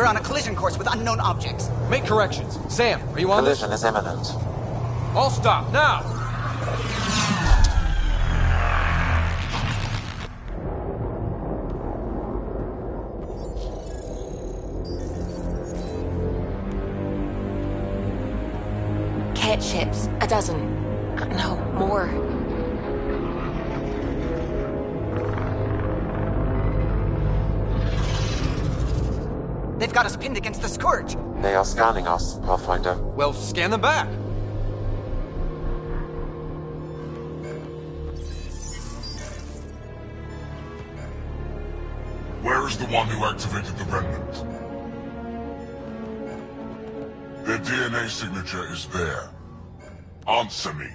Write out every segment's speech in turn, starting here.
We're on a collision course with unknown objects. Make corrections. Sam, are you on this? Collision is imminent. All stop, now! Ket ships, a dozen. No, more. They've got us pinned against the Scourge. They are scanning us, Pathfinder. Well, scan them back. Where is the one who activated the Remnant? Their DNA signature is there. Answer me.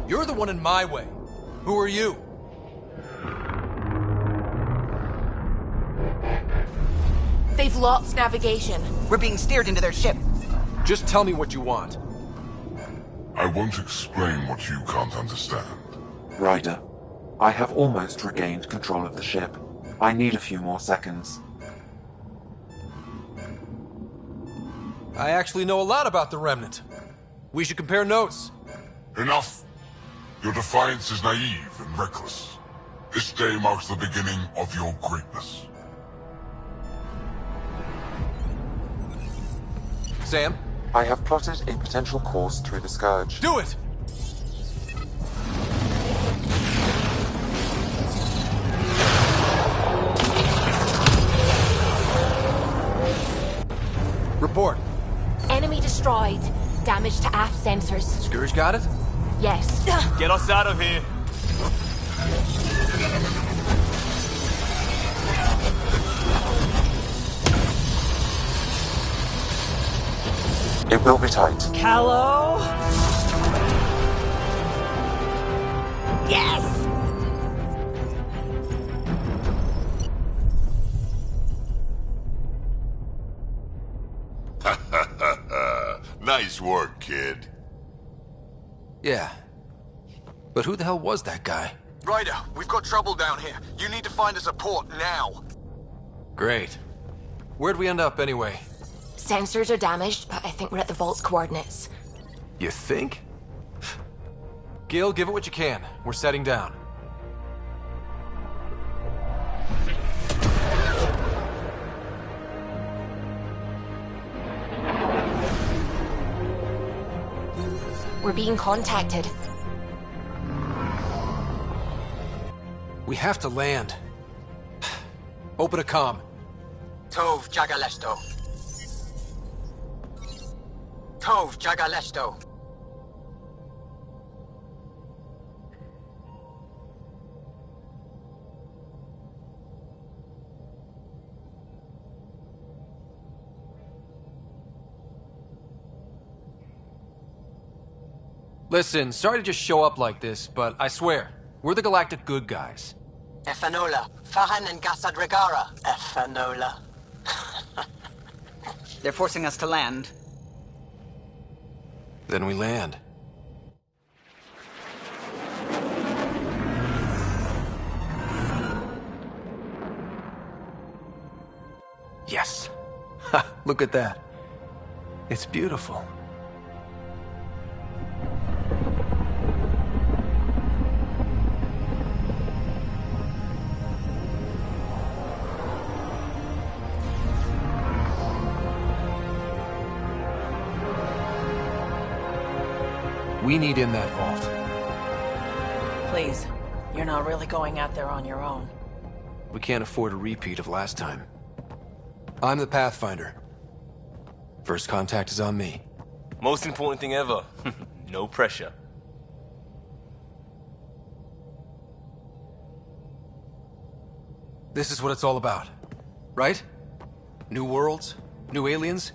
You're the one in my way. Who are you? They've lost navigation. We're being steered into their ship. Just tell me what you want. I won't explain what you can't understand. Ryder, I have almost regained control of the ship. I need a few more seconds. I actually know a lot about the Remnant. We should compare notes. Enough! Your defiance is naive and reckless. This day marks the beginning of your greatness. Sam? I have plotted a potential course through the Scourge. Do it! Report. Enemy destroyed. Damage to aft sensors. Scourge got it? Yes. Get us out of here. It will be tight. Callow? Yes! Nice work, kid. Yeah. But who the hell was that guy? Ryder, we've got trouble down here. You need to find us a port now. Great. Where'd we end up anyway? Sensors are damaged, but I think we're at the vault's coordinates. You think? Gil, give it what you can. We're setting down. We're being contacted. We have to land. Open a comm. Tov Jagalesto. Tov Jagalesto. Listen, sorry to just show up like this, but I swear, we're the galactic good guys. Efanola. Fahan and Gasadregara. Efanola. They're forcing us to land. Then we land. Yes. Ha, look at that. It's beautiful. We need in that vault. Please, you're not really going out there on your own. We can't afford a repeat of last time. I'm the Pathfinder. First contact is on me. Most important thing ever. No pressure. This is what it's all about, right? New worlds, new aliens.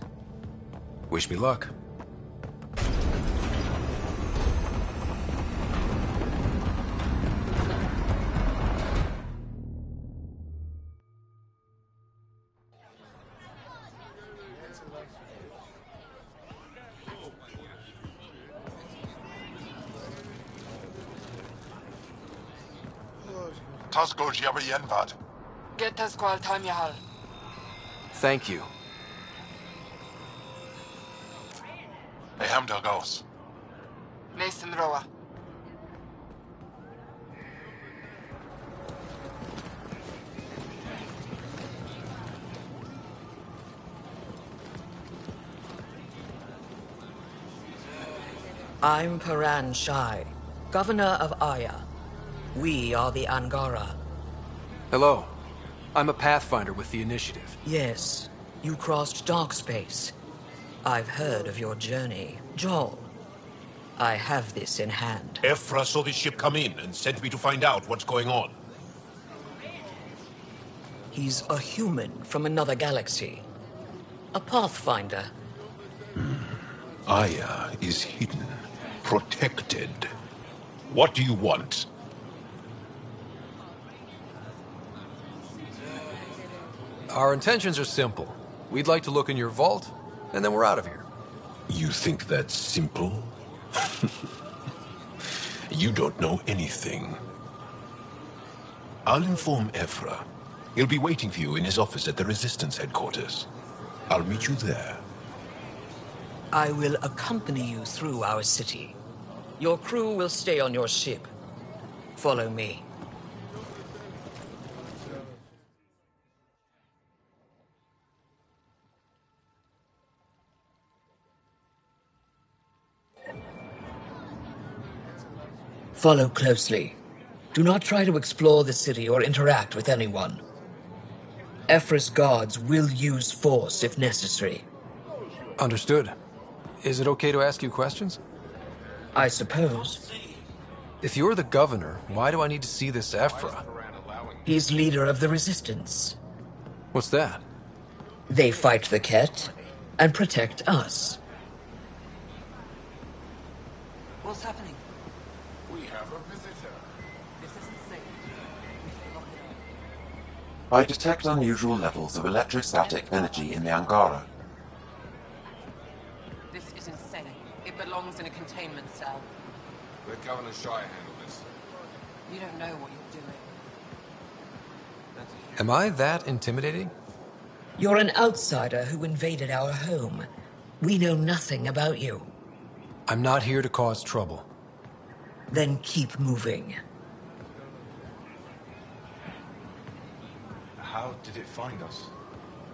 Wish me luck. Tasko Jiabayenvad. Thank you. Hamdal Gauss. Mason Roa. I'm Paran Shai, Governor of Aya. We are the Angara. Hello. I'm a Pathfinder with the Initiative. Yes, you crossed dark space. I've heard of your journey, Joel. I have this in hand. Ephra saw this ship come in and sent me to find out what's going on. He's a human from another galaxy. A Pathfinder. Aya is hidden, protected. What do you want? Our intentions are simple. We'd like to look in your vault, and then we're out of here. You think that's simple? You don't know anything. I'll inform Ephra. He'll be waiting for you in his office at the Resistance headquarters. I'll meet you there. I will accompany you through our city. Your crew will stay on your ship. Follow me. Follow closely. Do not try to explore the city or interact with anyone. Ephra's guards will use force if necessary. Understood. Is it okay to ask you questions? I suppose. If you're the governor, why do I need to see this Ephra? He's leader of the Resistance. What's that? They fight the Ket and protect us. What's happening? We have a visitor. This isn't safe. I detect unusual levels of electrostatic energy in the Angara. This is insane. It belongs in a containment cell. Let Governor Shire handle this. You don't know what you're doing. Am I that intimidating? You're an outsider who invaded our home. We know nothing about you. I'm not here to cause trouble. Then keep moving. How did it find us?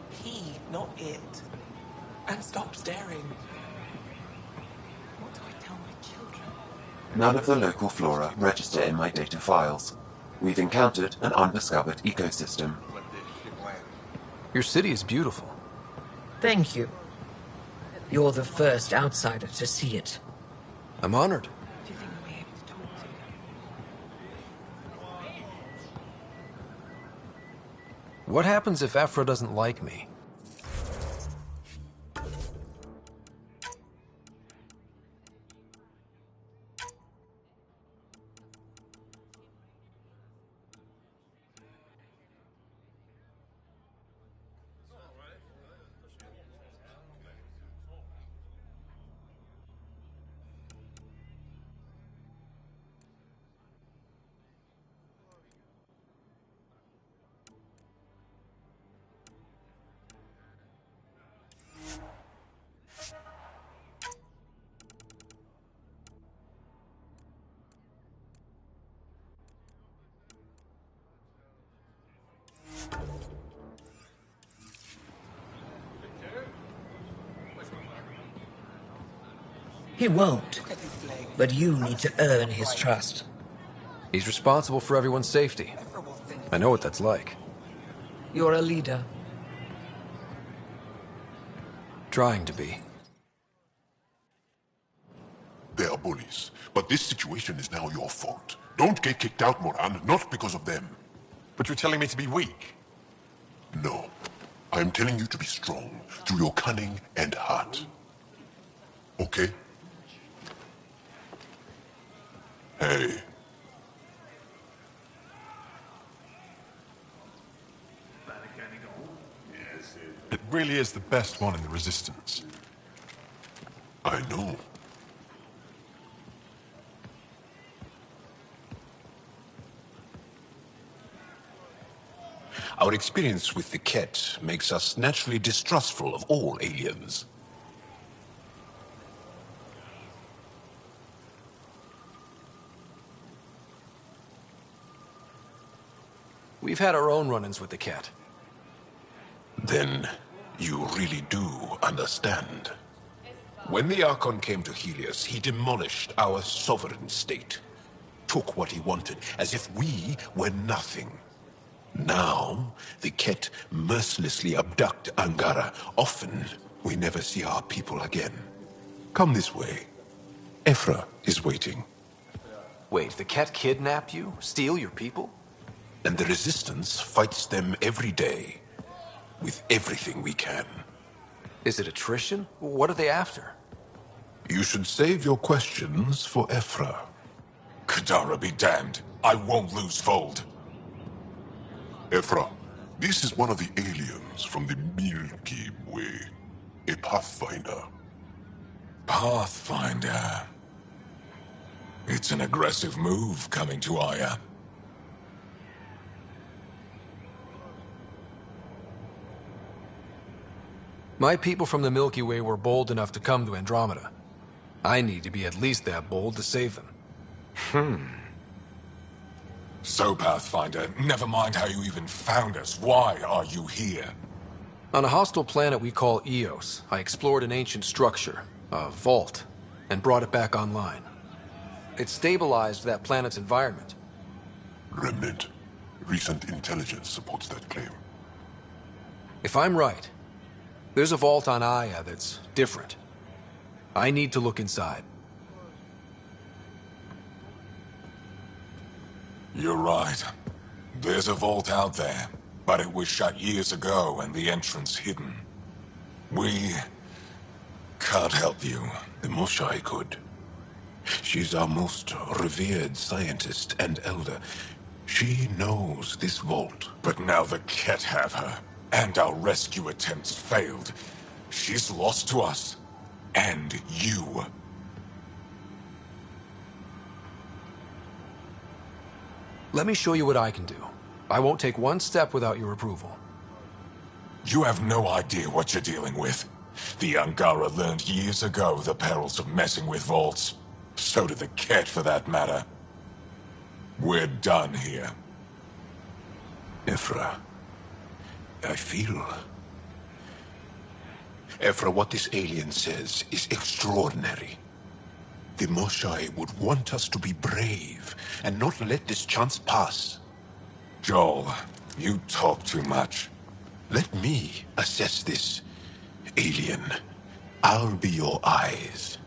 He, not it. And stop staring. What do I tell my children? None of the local flora register in my data files. We've encountered an undiscovered ecosystem. Your city is beautiful. Thank you. You're the first outsider to see it. I'm honored. Do you think we'll be able to talk to them? What happens if Ephra doesn't like me? He won't. But you need to earn his trust. He's responsible for everyone's safety. I know what that's like. You're a leader. Trying to be. They are bullies, but this situation is now your fault. Don't get kicked out, Moran, not because of them. But you're telling me to be weak? No. I am telling you to be strong through your cunning and heart. Okay? Hey. It really is the best one in the Resistance. I know. Our experience with the Ket makes us naturally distrustful of all aliens. We've had our own run-ins with the Ket. Then you really do understand. When the Archon came to Helios, he demolished our sovereign state. Took what he wanted, as if we were nothing. Now, the Ket mercilessly abduct Angara. Often, we never see our people again. Come this way. Ephra is waiting. Wait, the Ket kidnap you? Steal your people? And the Resistance fights them every day. With everything we can. Is it attrition? What are they after? You should save your questions for Ephra. Kadara be damned. I won't lose Fold. Ephra, this is one of the aliens from the Milky Way. A Pathfinder. Pathfinder. It's an aggressive move coming to Aya. My people from the Milky Way were bold enough to come to Andromeda. I need to be at least that bold to save them. So, Pathfinder, never mind how you even found us. Why are you here? On a hostile planet we call Eos, I explored an ancient structure, a vault, and brought it back online. It stabilized that planet's environment. Remnant. Recent intelligence supports that claim. If I'm right, there's a vault on Aya that's different. I need to look inside. You're right. There's a vault out there, but it was shut years ago and the entrance hidden. We can't help you. The Moshai could. She's our most revered scientist and elder. She knows this vault. But now the Ket have her, and our rescue attempts failed. She's lost to us. And you. Let me show you what I can do. I won't take one step without your approval. You have no idea what you're dealing with. The Angara learned years ago the perils of messing with vaults. So did the Ket, for that matter. We're done here. Ephra, I feel... Ephra, what this alien says is extraordinary. The Moshai would want us to be brave and not let this chance pass. Joel, you talk too much. Let me assess this, alien. I'll be your eyes.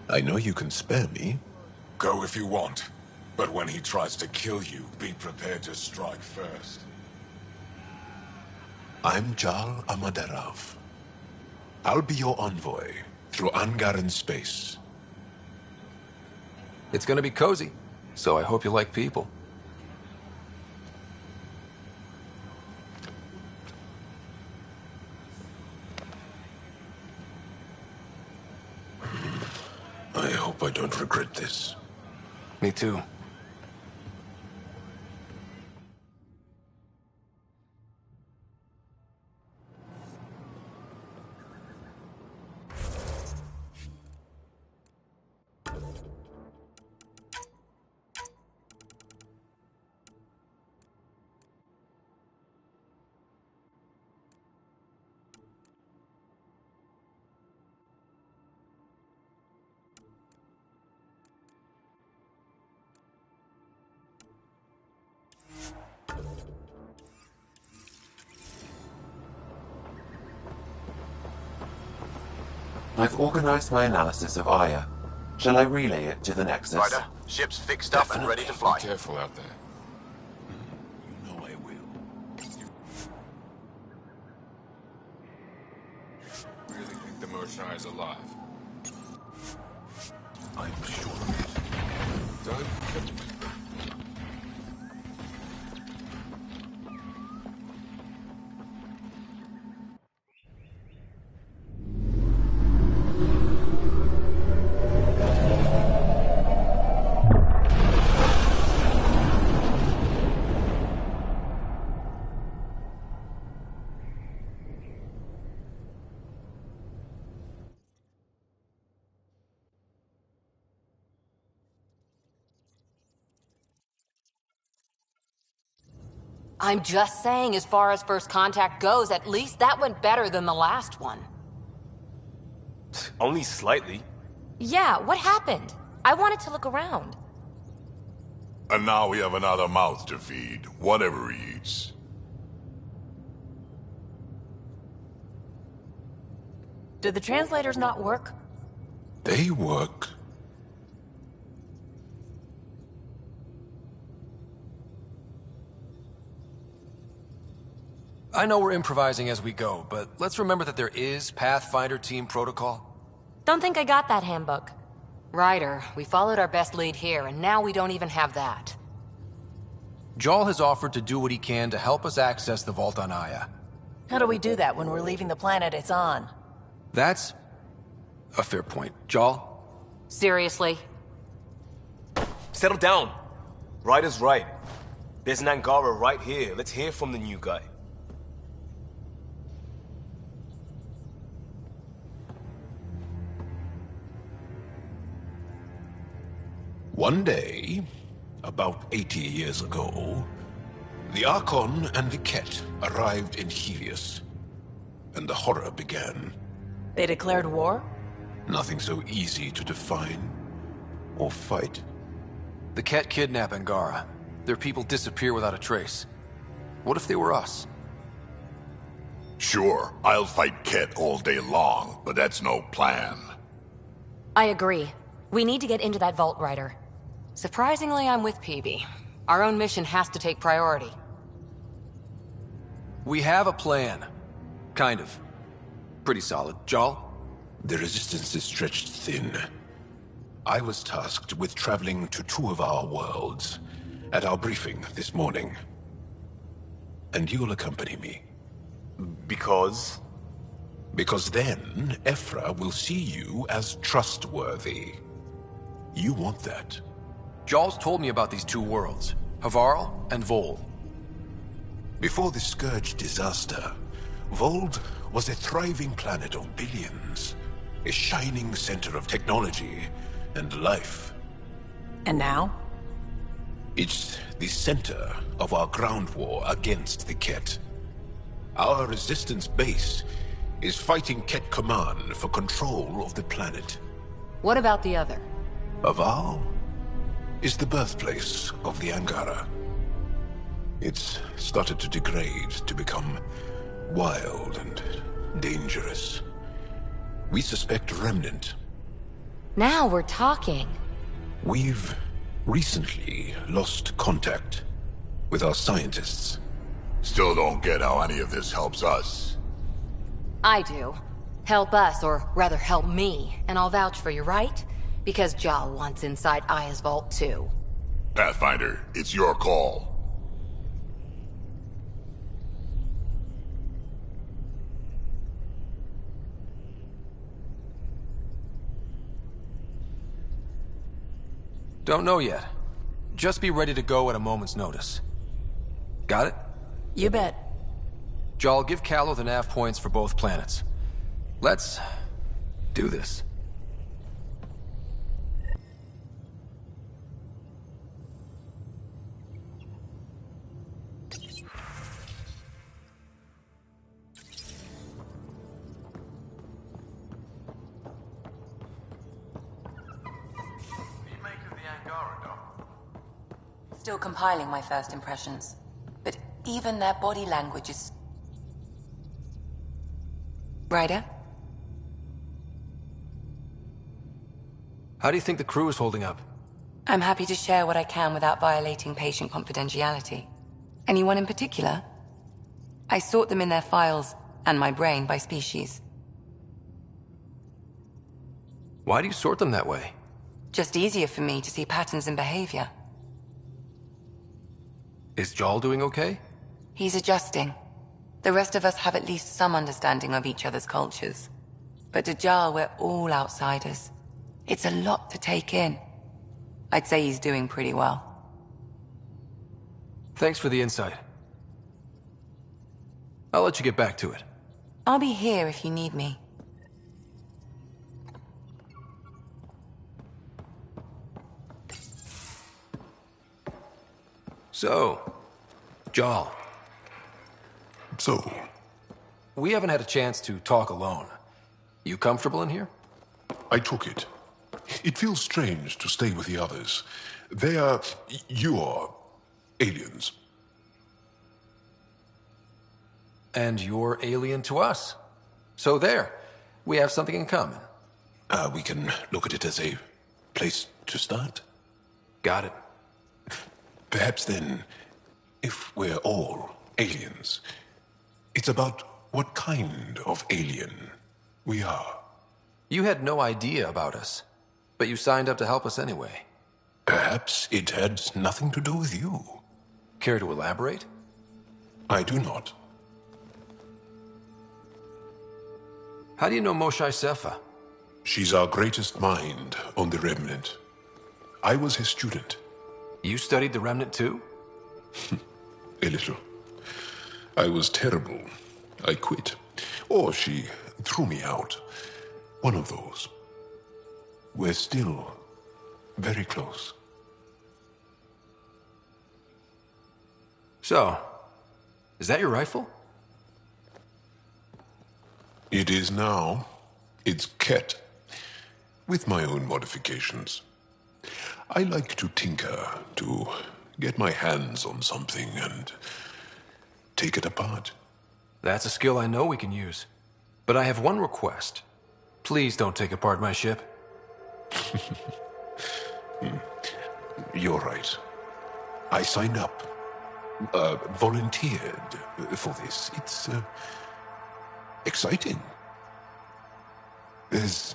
I know you can spare me. Go if you want. But when he tries to kill you, be prepared to strike first. I'm Jal Amaderav. I'll be your envoy through Angaran space. It's gonna be cozy, so I hope you like people. I hope I don't regret this. Me too. I've organized my analysis of Aya. Shall I relay it to the Nexus? Ryder, ship's fixed up and ready to fly. Be careful out there. You know I will. Really think the Moshai is alive? I'm sure of it. Done? I'm just saying, as far as first contact goes, at least that went better than the last one. Only slightly. Yeah, what happened? I wanted to look around. And now we have another mouth to feed, whatever he eats. Did the translators not work? They work. I know we're improvising as we go, but let's remember that there is Pathfinder team protocol. Don't think I got that handbook. Ryder, we followed our best lead here, and now we don't even have that. Jarl has offered to do what he can to help us access the vault on Aya. How do we do that when we're leaving the planet it's on? That's a fair point. Jarl? Seriously? Settle down. Ryder's right. There's an Angara right here. Let's hear from the new guy. One day, about 80 years ago, the Archon and the Ket arrived in Helios, and the horror began. They declared war? Nothing so easy to define or fight. The Ket kidnap Angara. Their people disappear without a trace. What if they were us? Sure, I'll fight Ket all day long, but that's no plan. I agree. We need to get into that vault, Ryder. Surprisingly, I'm with PB. Our own mission has to take priority. We have a plan. Kind of. Pretty solid. Jarl? The resistance is stretched thin. I was tasked with traveling to two of our worlds at our briefing this morning. And you'll accompany me. Because? Because then, Ephra will see you as trustworthy. You want that. Jarl's told me about these two worlds, Havarl and Vol. Before the Scourge disaster, Vold was a thriving planet of billions, a shining center of technology and life. And now? It's the center of our ground war against the Ket. Our resistance base is fighting Ket Command for control of the planet. What about the other? Havarl is the birthplace of the Angara. It's started to degrade, to become wild and dangerous. We suspect Remnant. Now we're talking. We've recently lost contact with our scientists. Still don't get how any of this helps us. I do. Help us, or rather help me, and I'll vouch for you, right? Because Jarl wants inside Aya's vault too. Pathfinder, it's your call. Don't know yet. Just be ready to go at a moment's notice. Got it? You bet. Jarl, give Callow the nav points for both planets. Let's do this. Still compiling my first impressions. But even their body language is... Ryder? How do you think the crew is holding up? I'm happy to share what I can without violating patient confidentiality. Anyone in particular? I sort them in their files, and my brain by species. Why do you sort them that way? Just easier for me to see patterns in behavior. Is Jarl doing okay? He's adjusting. The rest of us have at least some understanding of each other's cultures. But to Jarl, we're all outsiders. It's a lot to take in. I'd say he's doing pretty well. Thanks for the insight. I'll let you get back to it. I'll be here if you need me. So, Jarl, So? We haven't had a chance to talk alone. You comfortable in here? I took it. It feels strange to stay with the others. They are... you are... aliens. And you're alien to us. So there. We have something in common. We can look at it as a place to start. Got it. Perhaps then, if we're all aliens, it's about what kind of alien we are. You had no idea about us, but you signed up to help us anyway. Perhaps it had nothing to do with you. Care to elaborate? I do not. How do you know Moshae Sefa? She's our greatest mind on the Remnant. I was his student. You studied the Remnant too? A little. I was terrible. I quit. Or she threw me out. One of those. We're still very close. So, is that your rifle? It is now. It's Ket. With my own modifications. I like to tinker, to get my hands on something and take it apart. That's a skill I know we can use. But I have one request. Please don't take apart my ship. You're right. I signed up. Volunteered for this. It's exciting. There's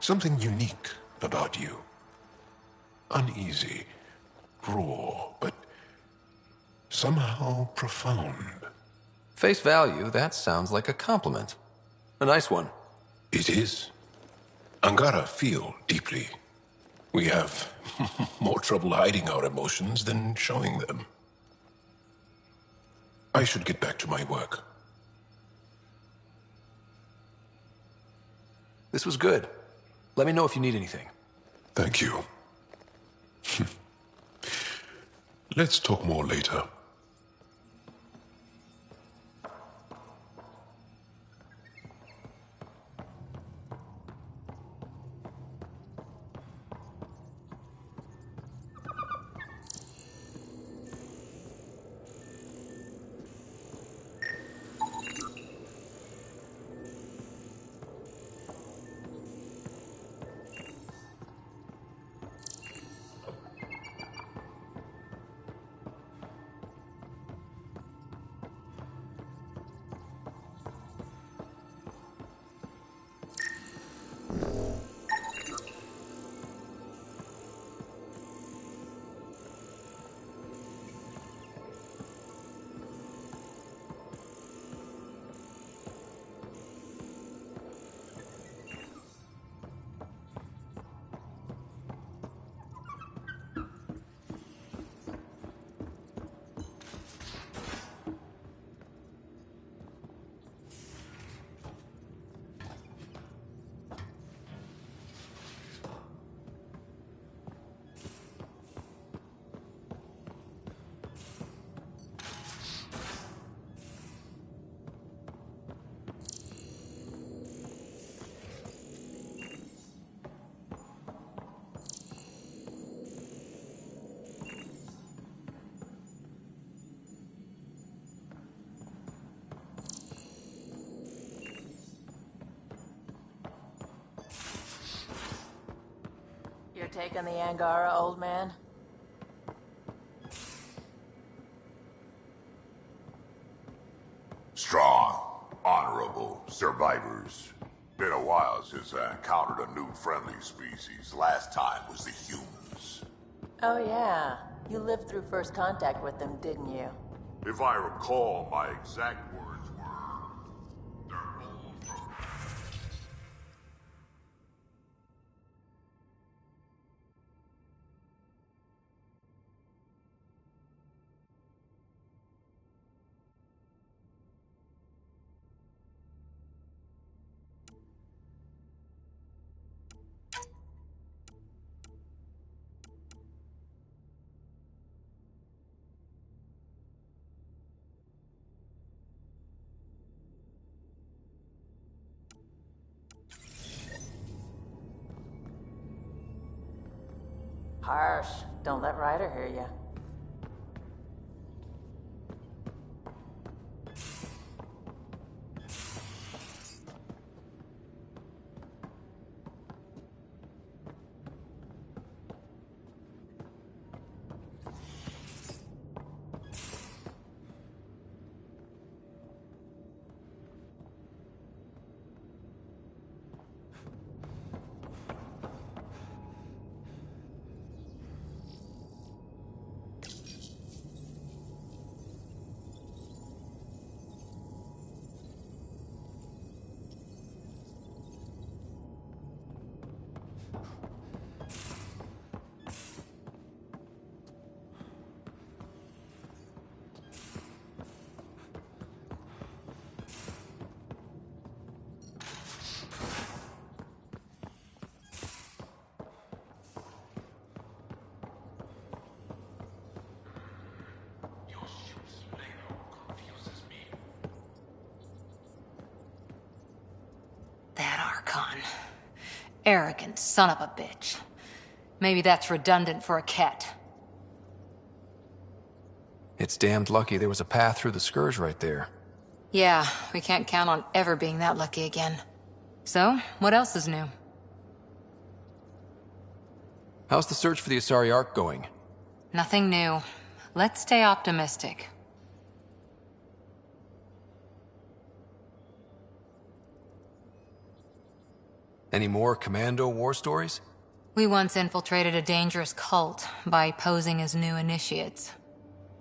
something unique about you. Uneasy, raw, but somehow profound. Face value, that sounds like a compliment. A nice one. It is. Angara feel deeply. We have more trouble hiding our emotions than showing them. I should get back to my work. This was good. Let me know if you need anything. Thank you. Let's talk more later. Your take on the Angara, old man? Strong, honorable survivors. Been a while since I encountered a new friendly species. Last time was the humans. Oh yeah, you lived through first contact with them, didn't you? If I recall, my exact words were... "They're old from..." Harsh. Don't let Ryder hear you. Arrogant son of a bitch. Maybe that's redundant for a cat. It's damned lucky there was a path through the Scourge right there. Yeah, we can't count on ever being that lucky again. So, what else is new? How's the search for the Asari Ark going? Nothing new. Let's stay optimistic. Any more Commando war stories? We once infiltrated a dangerous cult by posing as new initiates.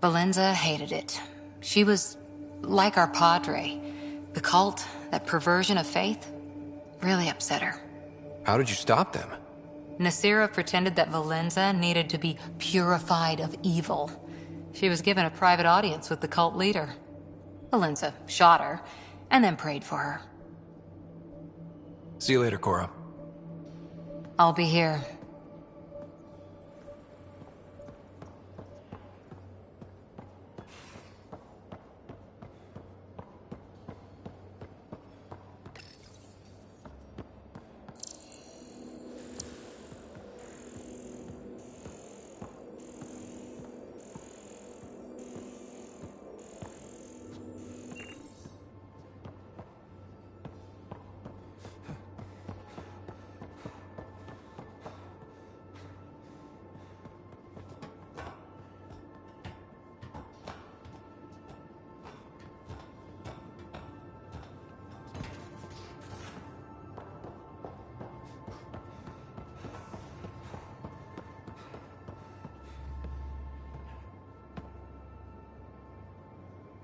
Valenza hated it. She was like our padre. The cult, that perversion of faith, really upset her. How did you stop them? Nasira pretended that Valenza needed to be purified of evil. She was given a private audience with the cult leader. Valenza shot her, and then prayed for her. See you later, Cora. I'll be here.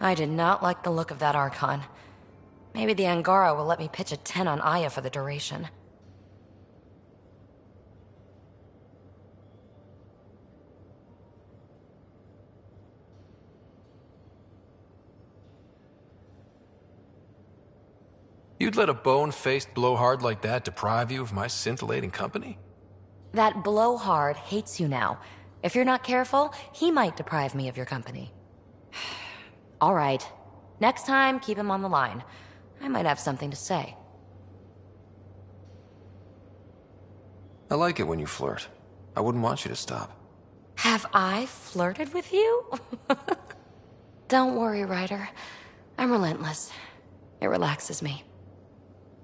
I did not like the look of that Archon. Maybe the Angara will let me pitch a 10 on Aya for the duration. You'd let a bone-faced blowhard like that deprive you of my scintillating company? That blowhard hates you now. If you're not careful, he might deprive me of your company. All right. Next time, keep him on the line. I might have something to say. I like it when you flirt. I wouldn't want you to stop. Have I flirted with you? Don't worry, Ryder. I'm relentless. It relaxes me.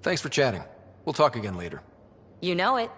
Thanks for chatting. We'll talk again later. You know it.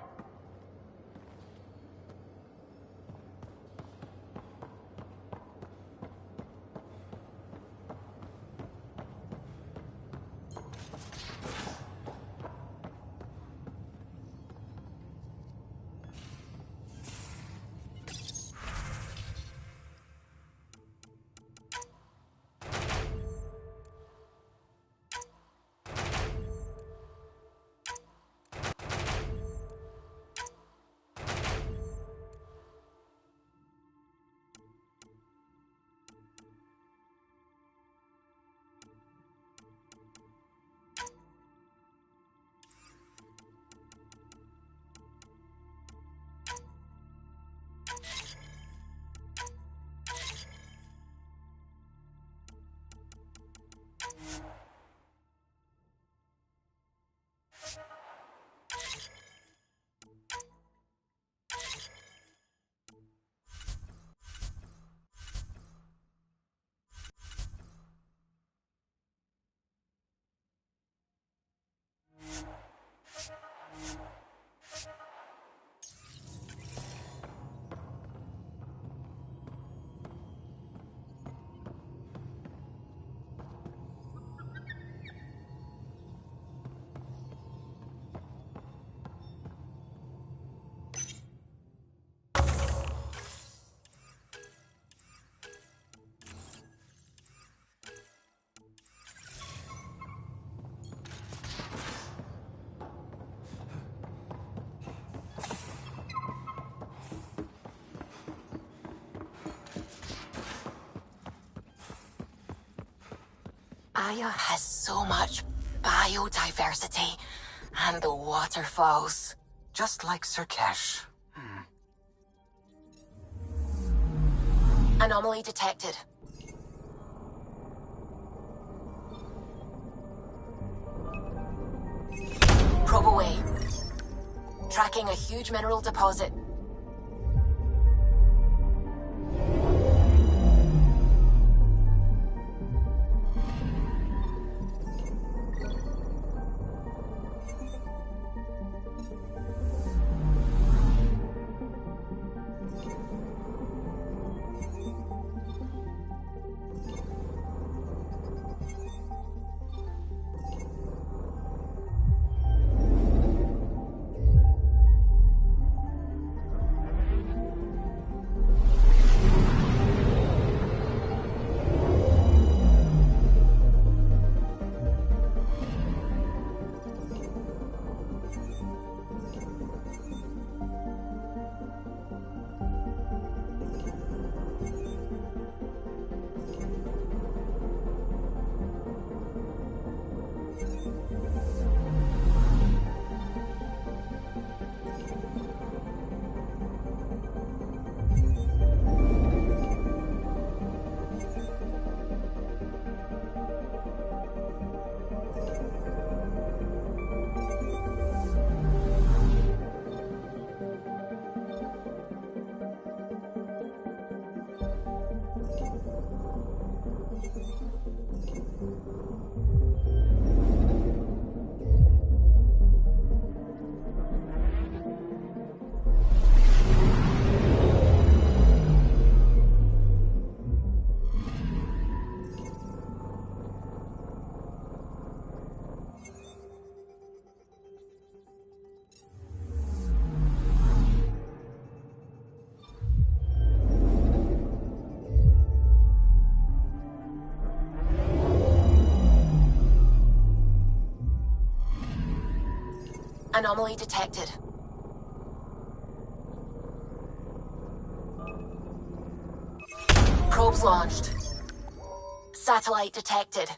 Gaia has so much biodiversity, and the waterfalls. Just like Sirkesh. Anomaly detected. Probe away. Tracking a huge mineral deposit. Anomaly detected. Probes launched. Satellite detected.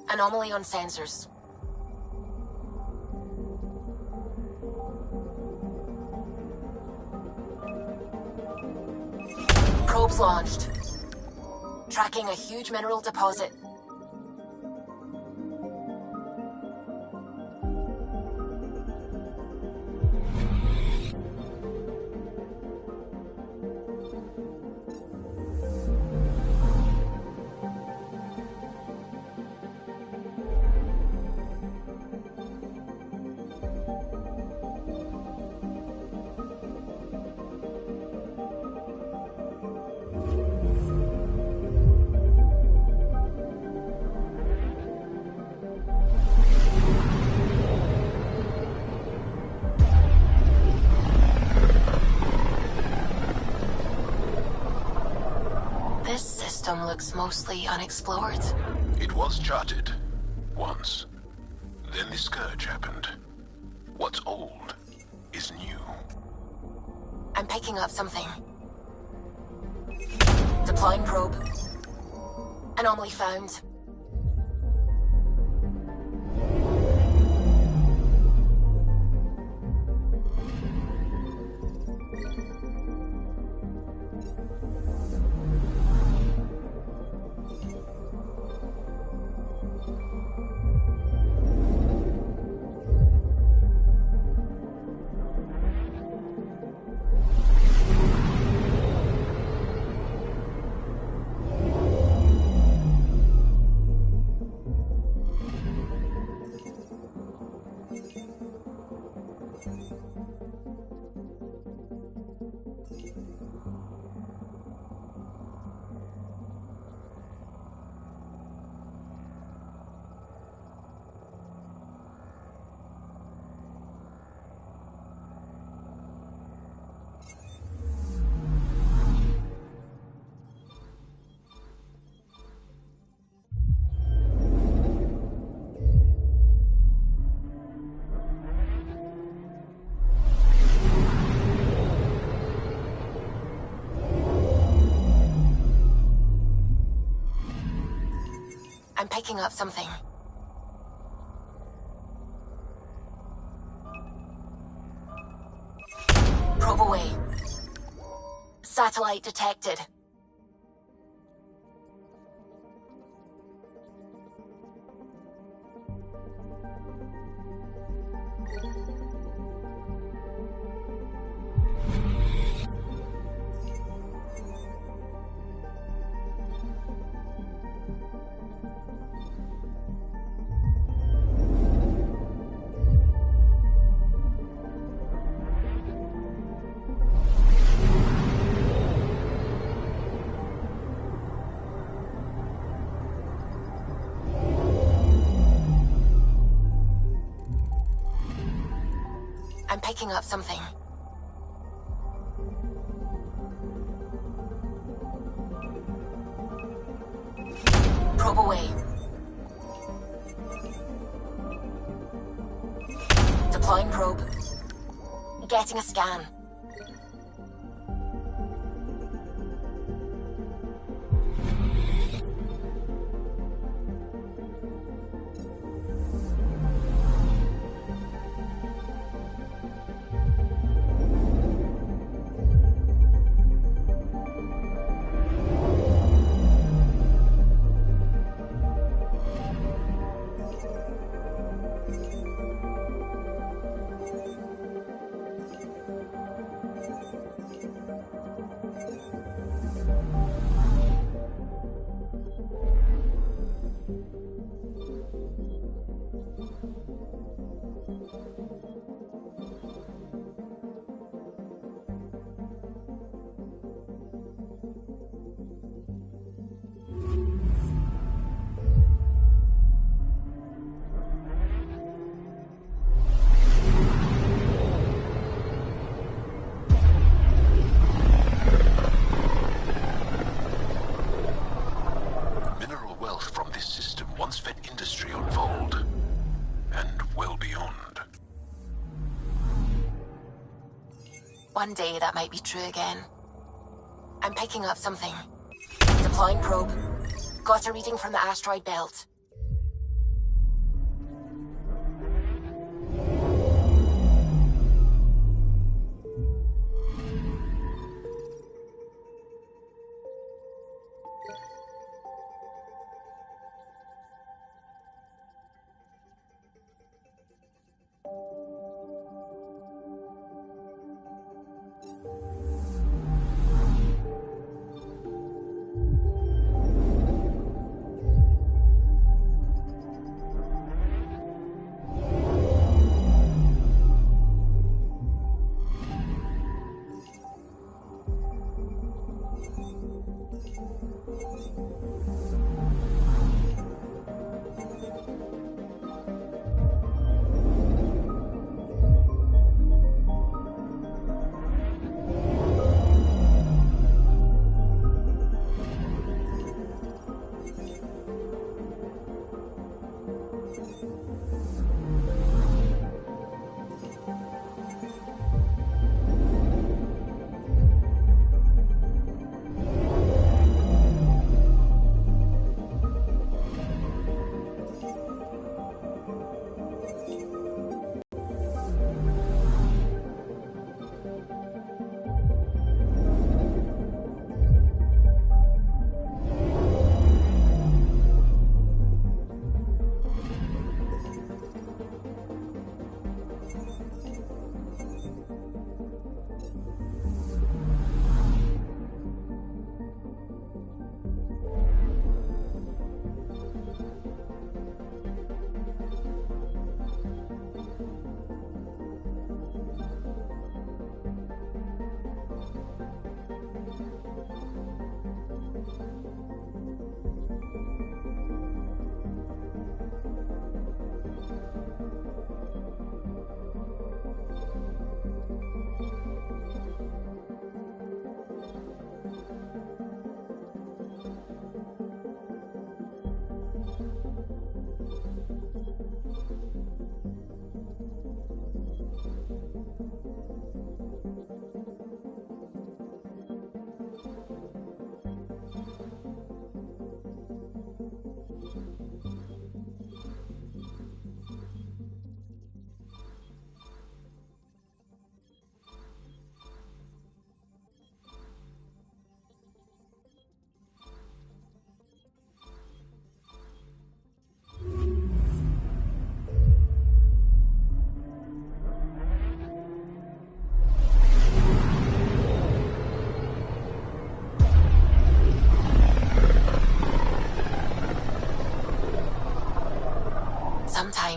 Anomaly on sensors. Probes launched. Tracking a huge mineral deposit. This system looks mostly unexplored. It was charted. Once. Then the Scourge happened. What's old is new. I'm picking up something. Deploying probe. Anomaly found. picking up something. Probe away. Satellite detected. I'm picking up something. Probe away. Deploying probe. Getting a scan. once fed industry on Vold, and well beyond. One day that might be true again. I'm picking up something. Deploying probe. Got a reading from the asteroid belt.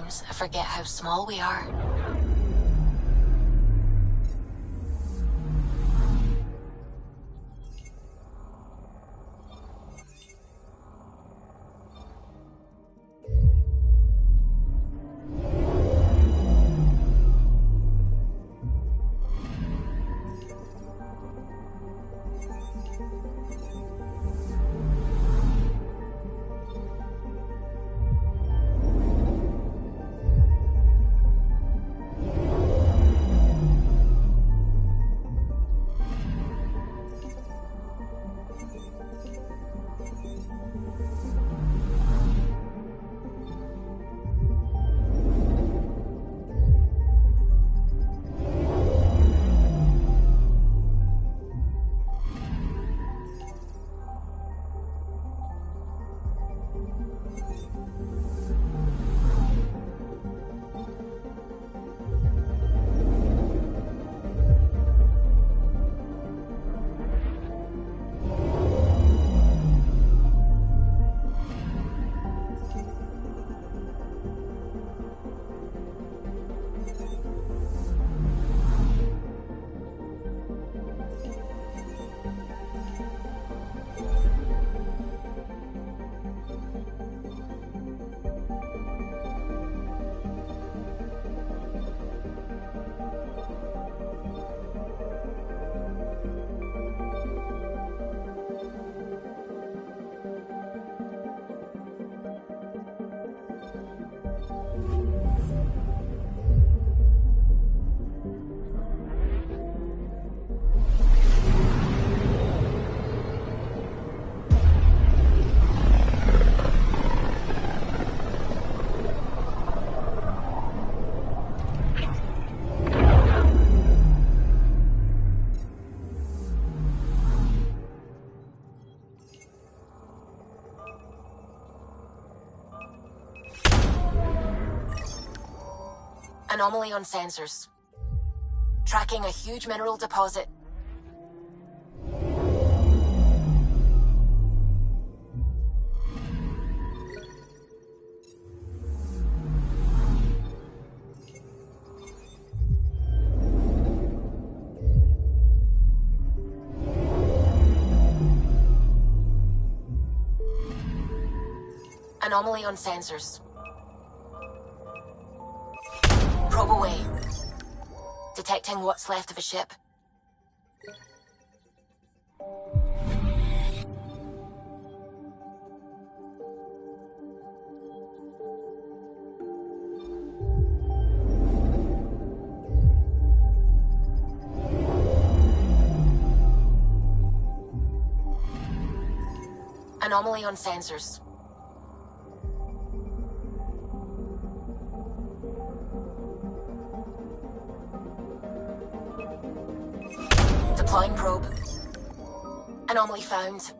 Sometimes I forget how small we are. Anomaly on sensors. Tracking a huge mineral deposit. Anomaly on sensors. Probe away. Detecting what's left of a ship. Anomaly on sensors. Deploying probe. Anomaly found.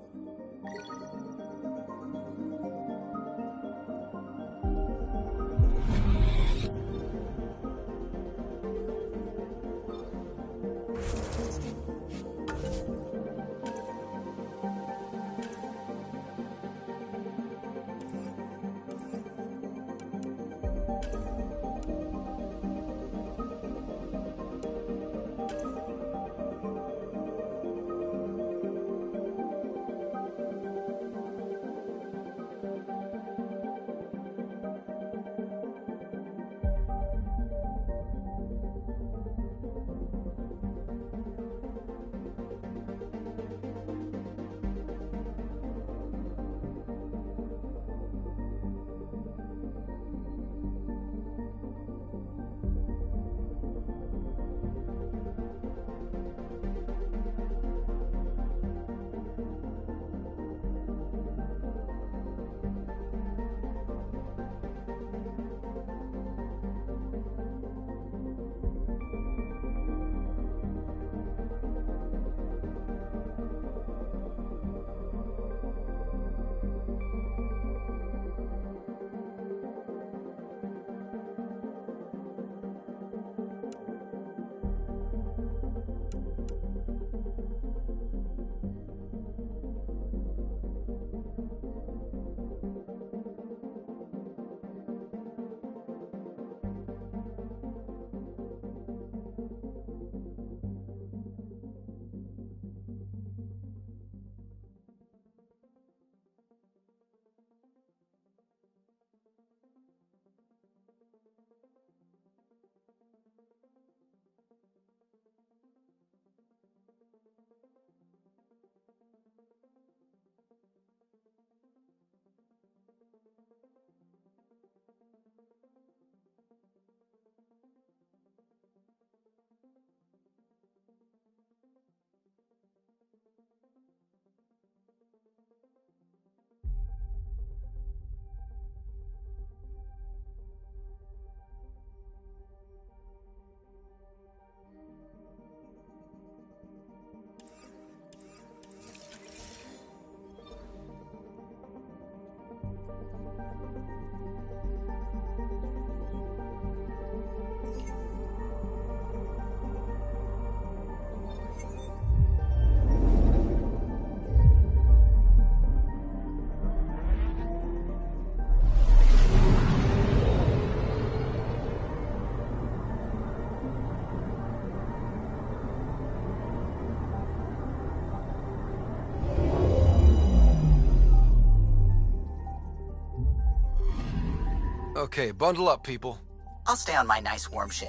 Okay, bundle up, people. I'll stay on my nice warm ship.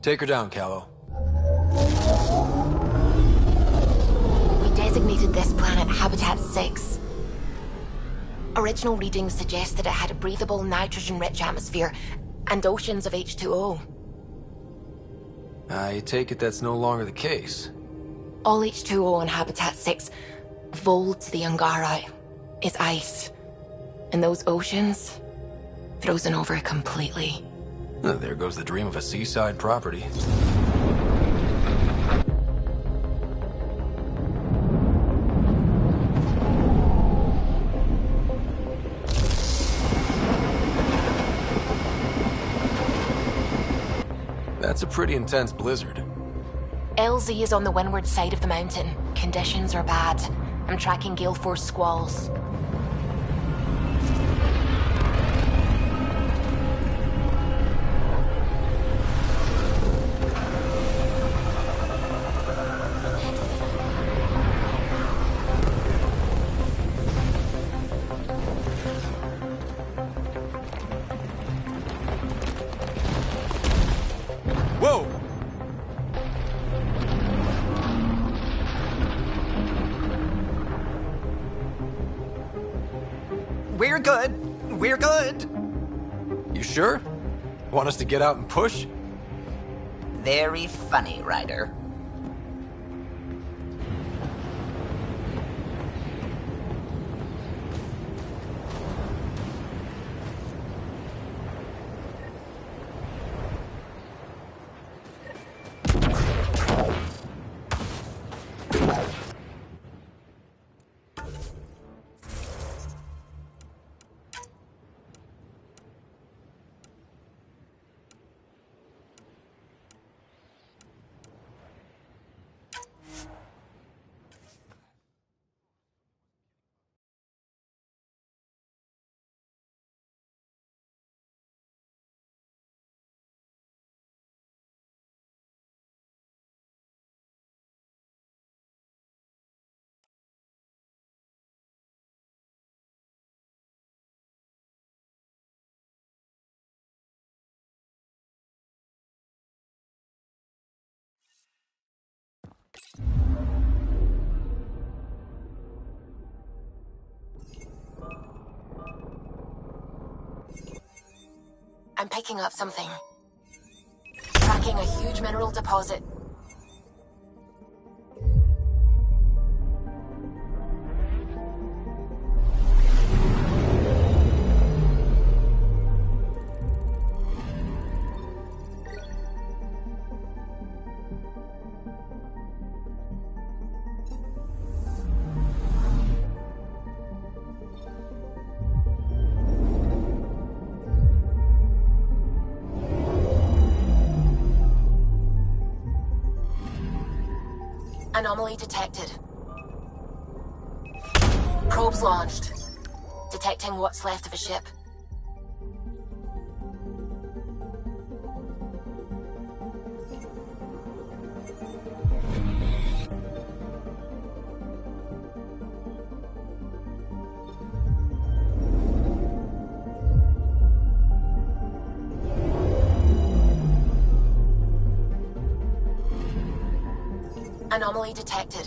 Take her down, Callow. We designated this planet Habitat 6. Original readings suggest that it had a breathable, nitrogen-rich atmosphere and oceans of H2O. I take it that's no longer the case. All H2O on Habitat 6, Vold to the Angara, is ice. And those oceans, frozen over completely. There goes the dream of a seaside property. That's a pretty intense blizzard. LZ is on the windward side of the mountain. Conditions are bad. I'm tracking gale force squalls. Whoa! We're good. We're good. You sure? Want us to get out and push? Very funny, Ryder. I'm picking up something. Tracking a huge mineral deposit. Anomaly detected. Probes launched. Detecting what's left of a ship. Anomaly detected.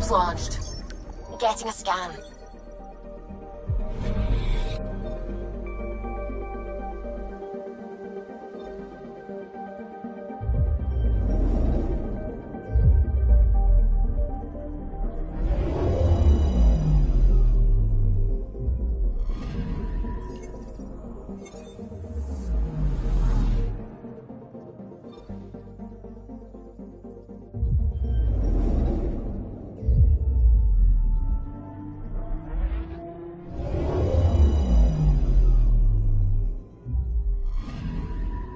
Probes launched. Getting a scan.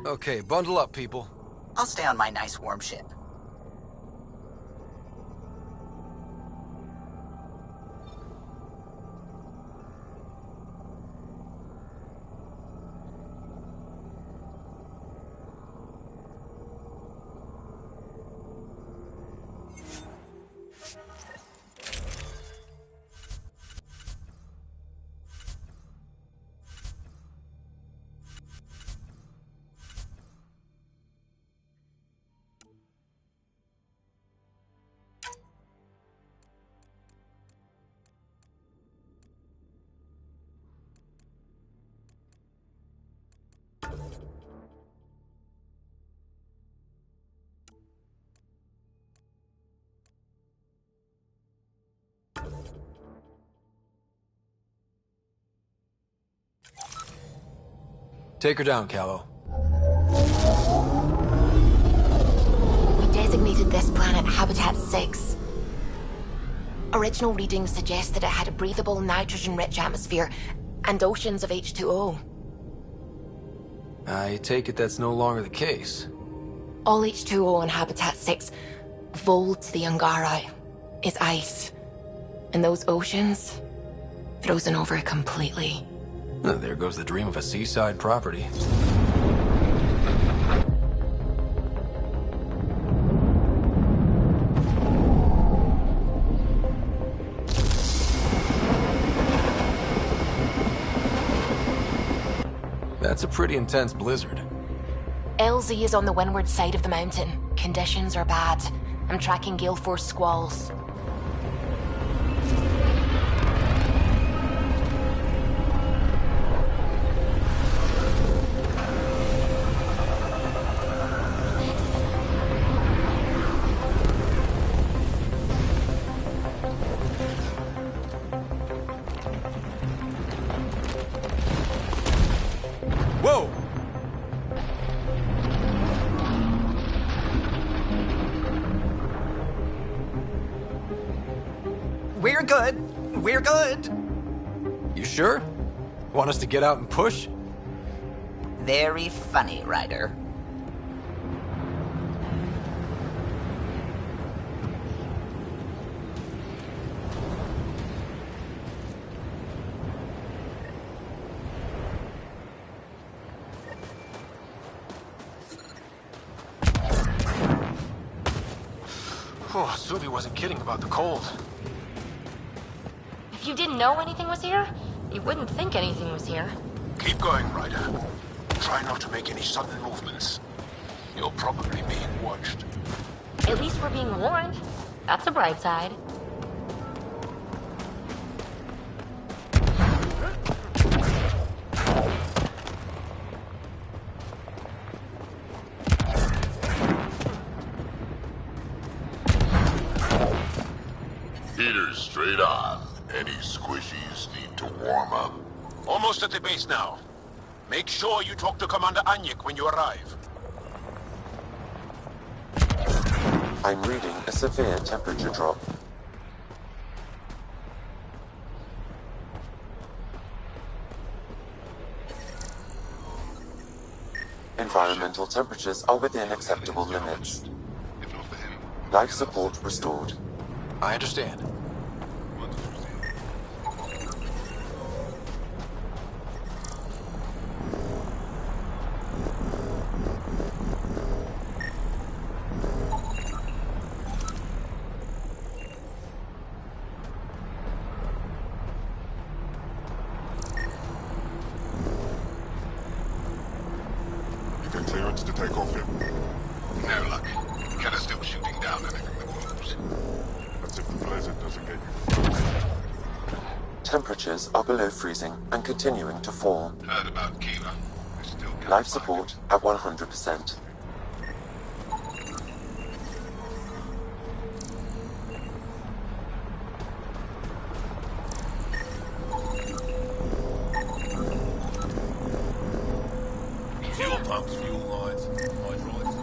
Okay, bundle up, people. I'll stay on my nice warm ship. Take her down, Callow. We designated this planet Habitat 6. Original readings suggest that it had a breathable, nitrogen-rich atmosphere and oceans of H2O. I take it that's no longer the case. All H2O on Habitat 6, vol to the Angara, is ice. And those oceans, frozen over completely. There goes the dream of a seaside property. That's a pretty intense blizzard. LZ is on the windward side of the mountain. Conditions are bad. I'm tracking gale force squalls. Whoa! We're good. We're good. You sure? Want us to get out and push? Very funny, Ryder. Oh, Suvi wasn't kidding about the cold. If you didn't know anything was here, you wouldn't think anything was here. Keep going, Ryder. Try not to make any sudden movements. You're probably being watched. At least we're being warned. That's a bright side. Heaters straight on. Any squishies need to warm up. Almost at the base now. Make sure you talk to Commander Anyik when you arrive. I'm reading a severe temperature drop. Environmental temperatures are within acceptable limits. Life support restored. I understand. You get clearance to take off here? No luck. Ketta's still shooting down anything that moves. That's if the blizzard doesn't Temperatures are below freezing and continuing to fall. Heard about Kira. We still can't Life find support at 100%. fuel pumps, fuel lines, hydraulics.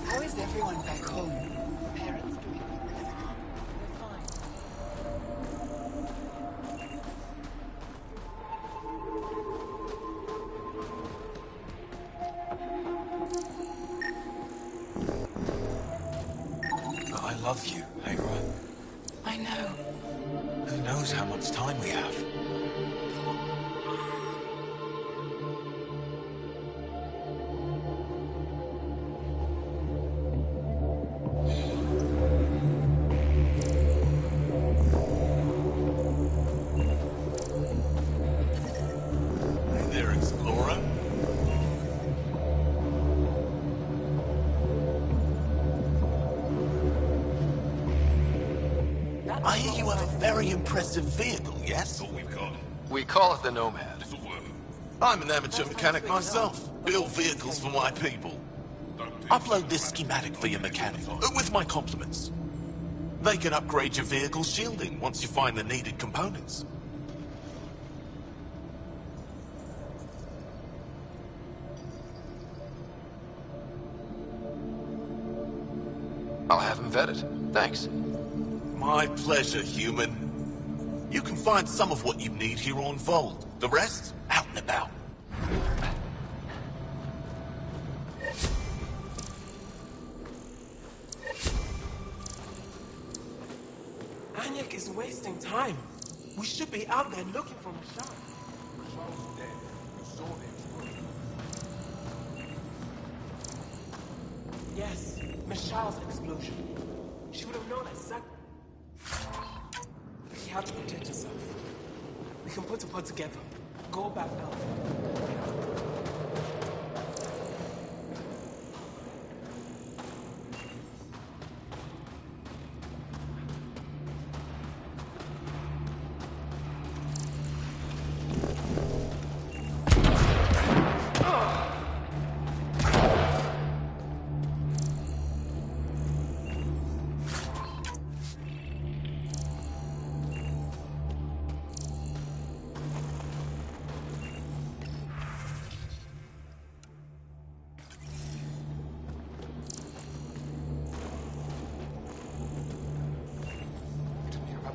How is everyone back home? Parents doing? But I love you, Hera. I know. Who knows how much time we have? Hey there, Explorer. I hear you have a very impressive vehicle, yes? We call it the Nomad. I'm an amateur mechanic myself. Build vehicles for my people. Upload this schematic for your mechanic, with my compliments. They can upgrade your vehicle's shielding once you find the needed components. I'll have him vetted. Thanks. My pleasure, human. You can find some of what you need here on Vold. The rest, out and about. Anyek is wasting time. We should be out there looking for Michelle. Michelle's dead. You saw the explosion. Yes, Michelle's explosion. She would have known exactly. You have to protect yourself. We can put a pod together. Go back now.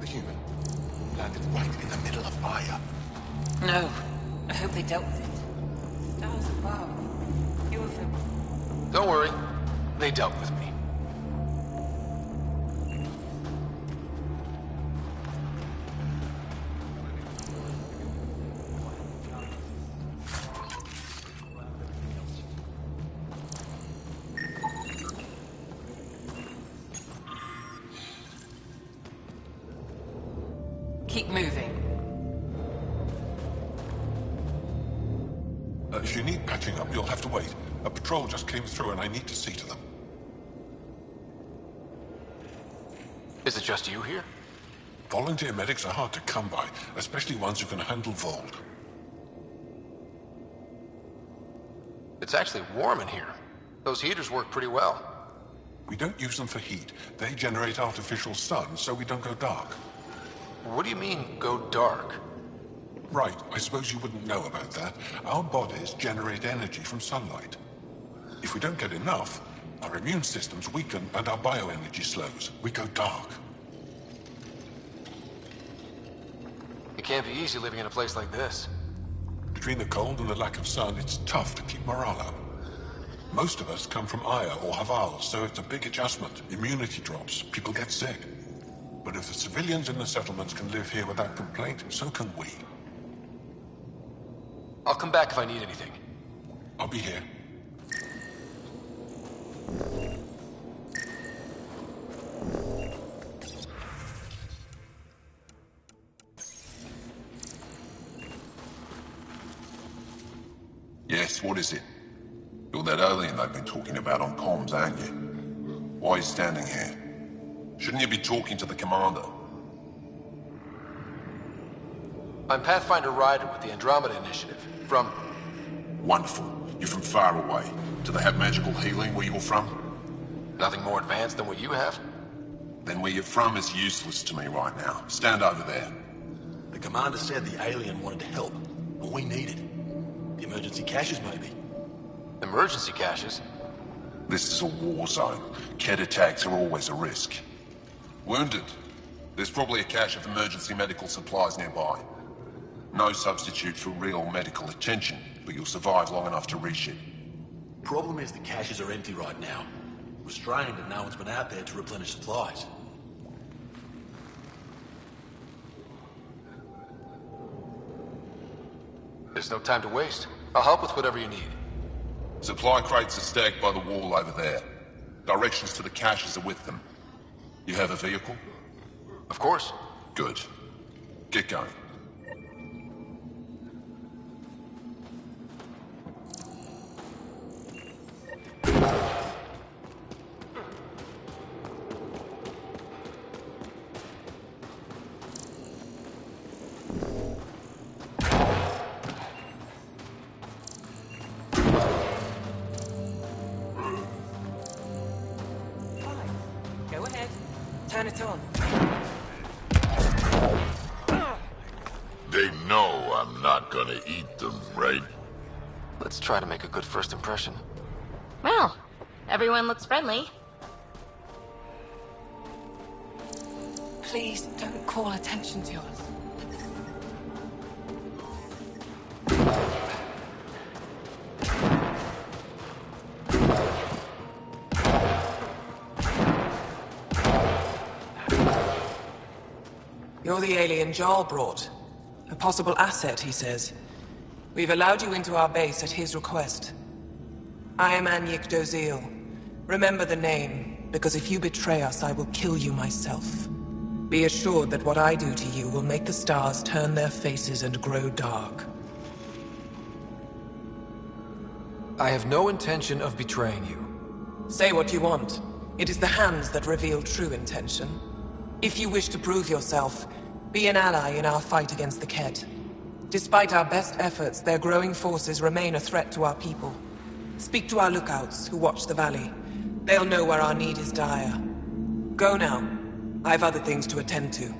The human landed right in the middle of Aya. No. I hope they dealt with it. Stars above. You were for... Don't worry. They dealt with me. Keep moving. If you need patching up, you'll have to wait. A patrol just came through and I need to see to them. Is it just you here? Volunteer medics are hard to come by, especially ones who can handle Vold. It's actually warm in here. Those heaters work pretty well. We don't use them for heat. They generate artificial sun, so we don't go dark. What do you mean, go dark? Right, I suppose you wouldn't know about that. Our bodies generate energy from sunlight. If we don't get enough, our immune systems weaken and our bioenergy slows. We go dark. It can't be easy living in a place like this. Between the cold and the lack of sun, it's tough to keep morale up. Most of us come from Aya or Haval, so it's a big adjustment. Immunity drops, people get sick. But if the civilians in the settlements can live here without complaint, so can we. I'll come back if I need anything. I'll be here. Yes, what is it? You're that alien they've been talking about on comms, aren't you? Why are you standing here? Shouldn't you be talking to the commander? I'm Pathfinder Ryder with the Andromeda Initiative. From... Wonderful. You're from far away. Do they have magical healing where you're from? Nothing more advanced than what you have? Then where you're from is useless to me right now. Stand over there. The commander said the alien wanted to help, but we need it. The emergency caches, maybe. Emergency caches? This is a war zone. Kett attacks are always a risk. Wounded? There's probably a cache of emergency medical supplies nearby. No substitute for real medical attention, but you'll survive long enough to reship. Problem is the caches are empty right now. Restrained and no one's been out there to replenish supplies. There's no time to waste. I'll help with whatever you need. Supply crates are stacked by the wall over there. Directions to the caches are with them. You have a vehicle? Of course. Good. Get going. Go ahead. Turn it on. They know I'm not gonna eat them, right? Let's try to make a good first impression. Well, everyone looks friendly. Please don't call attention to us. You're the alien Jarl brought. A possible asset, he says. We've allowed you into our base at his request. I am Anyik Dozil. Remember the name, because if you betray us, I will kill you myself. Be assured that what I do to you will make the stars turn their faces and grow dark. I have no intention of betraying you. Say what you want. It is the hands that reveal true intention. If you wish to prove yourself, be an ally in our fight against the Kett. Despite our best efforts, their growing forces remain a threat to our people. Speak to our lookouts, who watch the valley. They'll know where our need is dire. Go now. I have other things to attend to.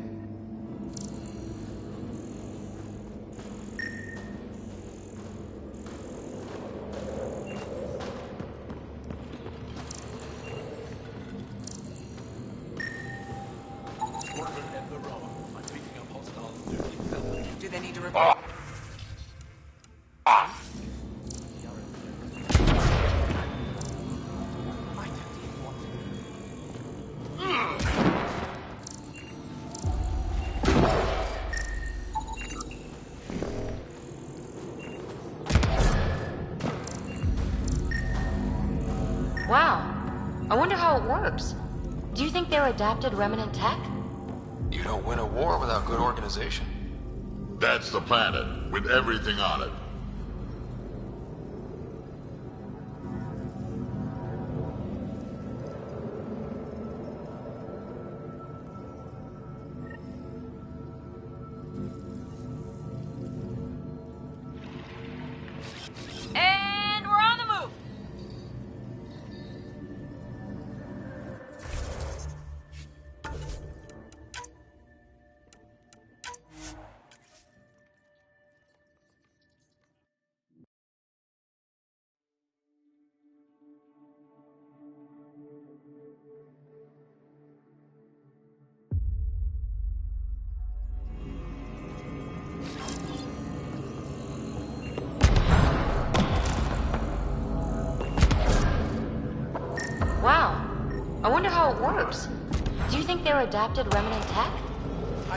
Do they need a report? Wow. I wonder how it works. Do you think they're adapted remnant tech? You don't win a war without good organization. That's the planet, with everything on it. And we're on the move! Wow. I wonder how it works. Do you think they're adapted remnant tech?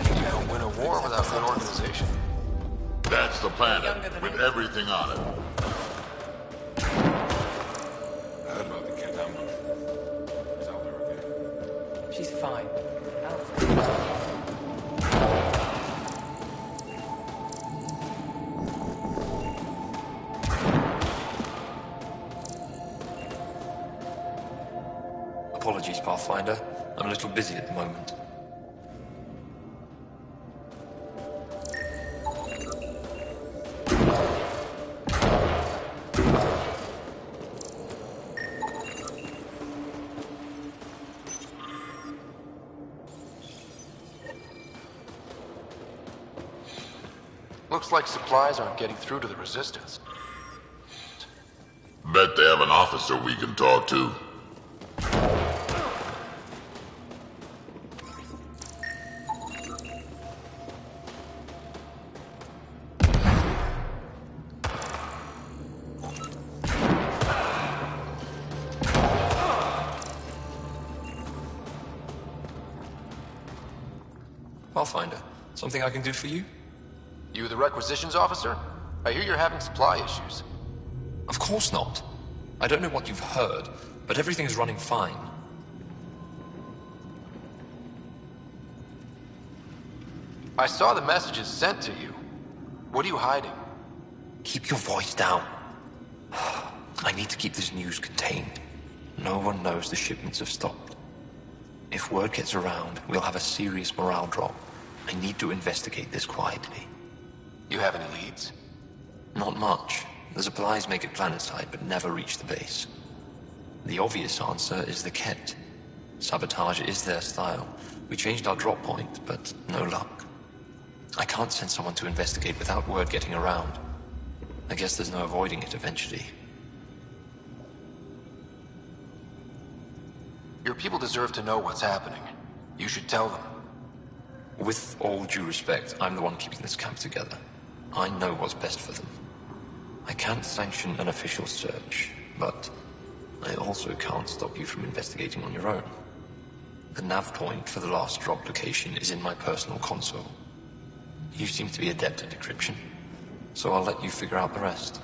You don't win a war without good organization. That's the planet, with everything on it. I heard about the kid ambush. Is out there again. She's fine. Apologies, Pathfinder. I'm a little busy at the moment. Looks like supplies aren't getting through to the Resistance. Bet they have an officer we can talk to. Pathfinder, something I can do for you? You the requisitions officer? I hear you're having supply issues. Of course not. I don't know what you've heard, but everything's running fine. I saw the messages sent to you. What are you hiding? Keep your voice down. I need to keep this news contained. No one knows the shipments have stopped. If word gets around, we'll have a serious morale drop. I need to investigate this quietly. You have any leads? Not much. The supplies make it planetside, but never reach the base. The obvious answer is the Kett. Sabotage is their style. We changed our drop point, but no luck. I can't send someone to investigate without word getting around. I guess there's no avoiding it eventually. Your people deserve to know what's happening. You should tell them. With all due respect, I'm the one keeping this camp together. I know what's best for them. I can't sanction an official search, but I also can't stop you from investigating on your own. The nav point for the last drop location is in my personal console. You seem to be adept at decryption, so I'll let you figure out the rest.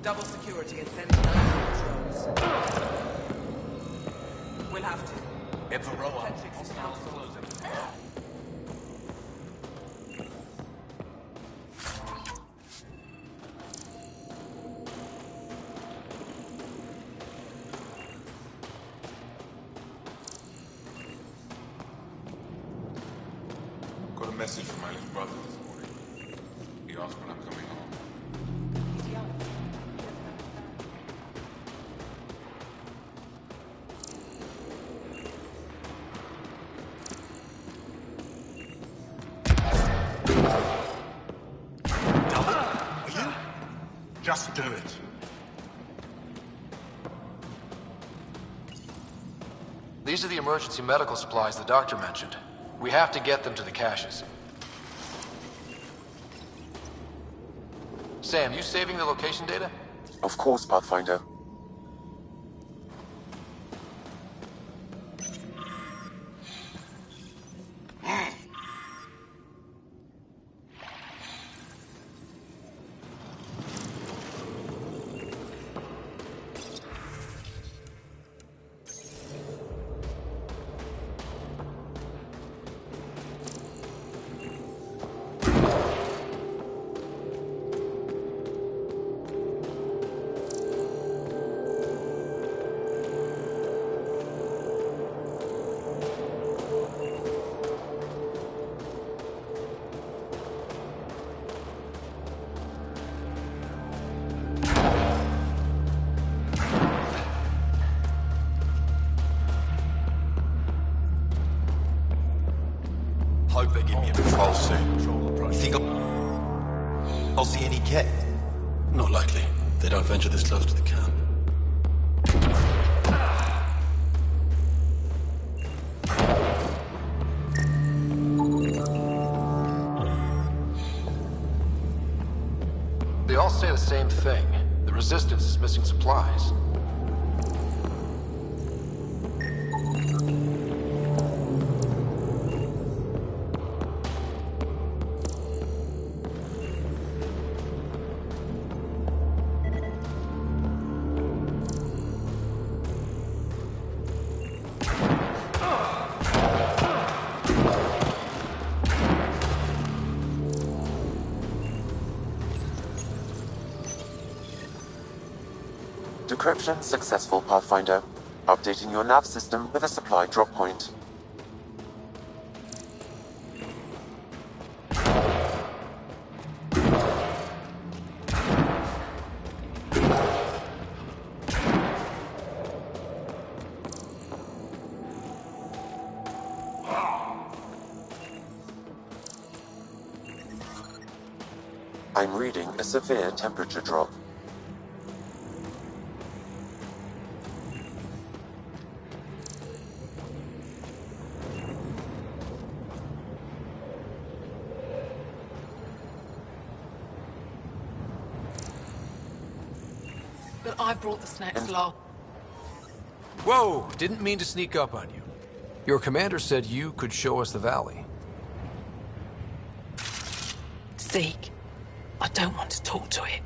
Double security and sending out patrols. We'll have to. It's a row up. Got a message from my little brother this morning. He asked when I'm coming home. Just do it. These are the emergency medical supplies the doctor mentioned. We have to get them to the caches. Sam, you saving the location data? Of course, Pathfinder. Hope they give me a patrol soon. Think I'll see any Kett? Not likely. They don't venture this close to the camp. They all say the same thing. The Resistance is missing supplies. Decryption successful, Pathfinder. Updating your nav system with a supply drop point. I'm reading a severe temperature drop. But I brought the snacks last. Whoa! Didn't mean to sneak up on you. Your commander said you could show us the valley. Zeke, I don't want to talk to it.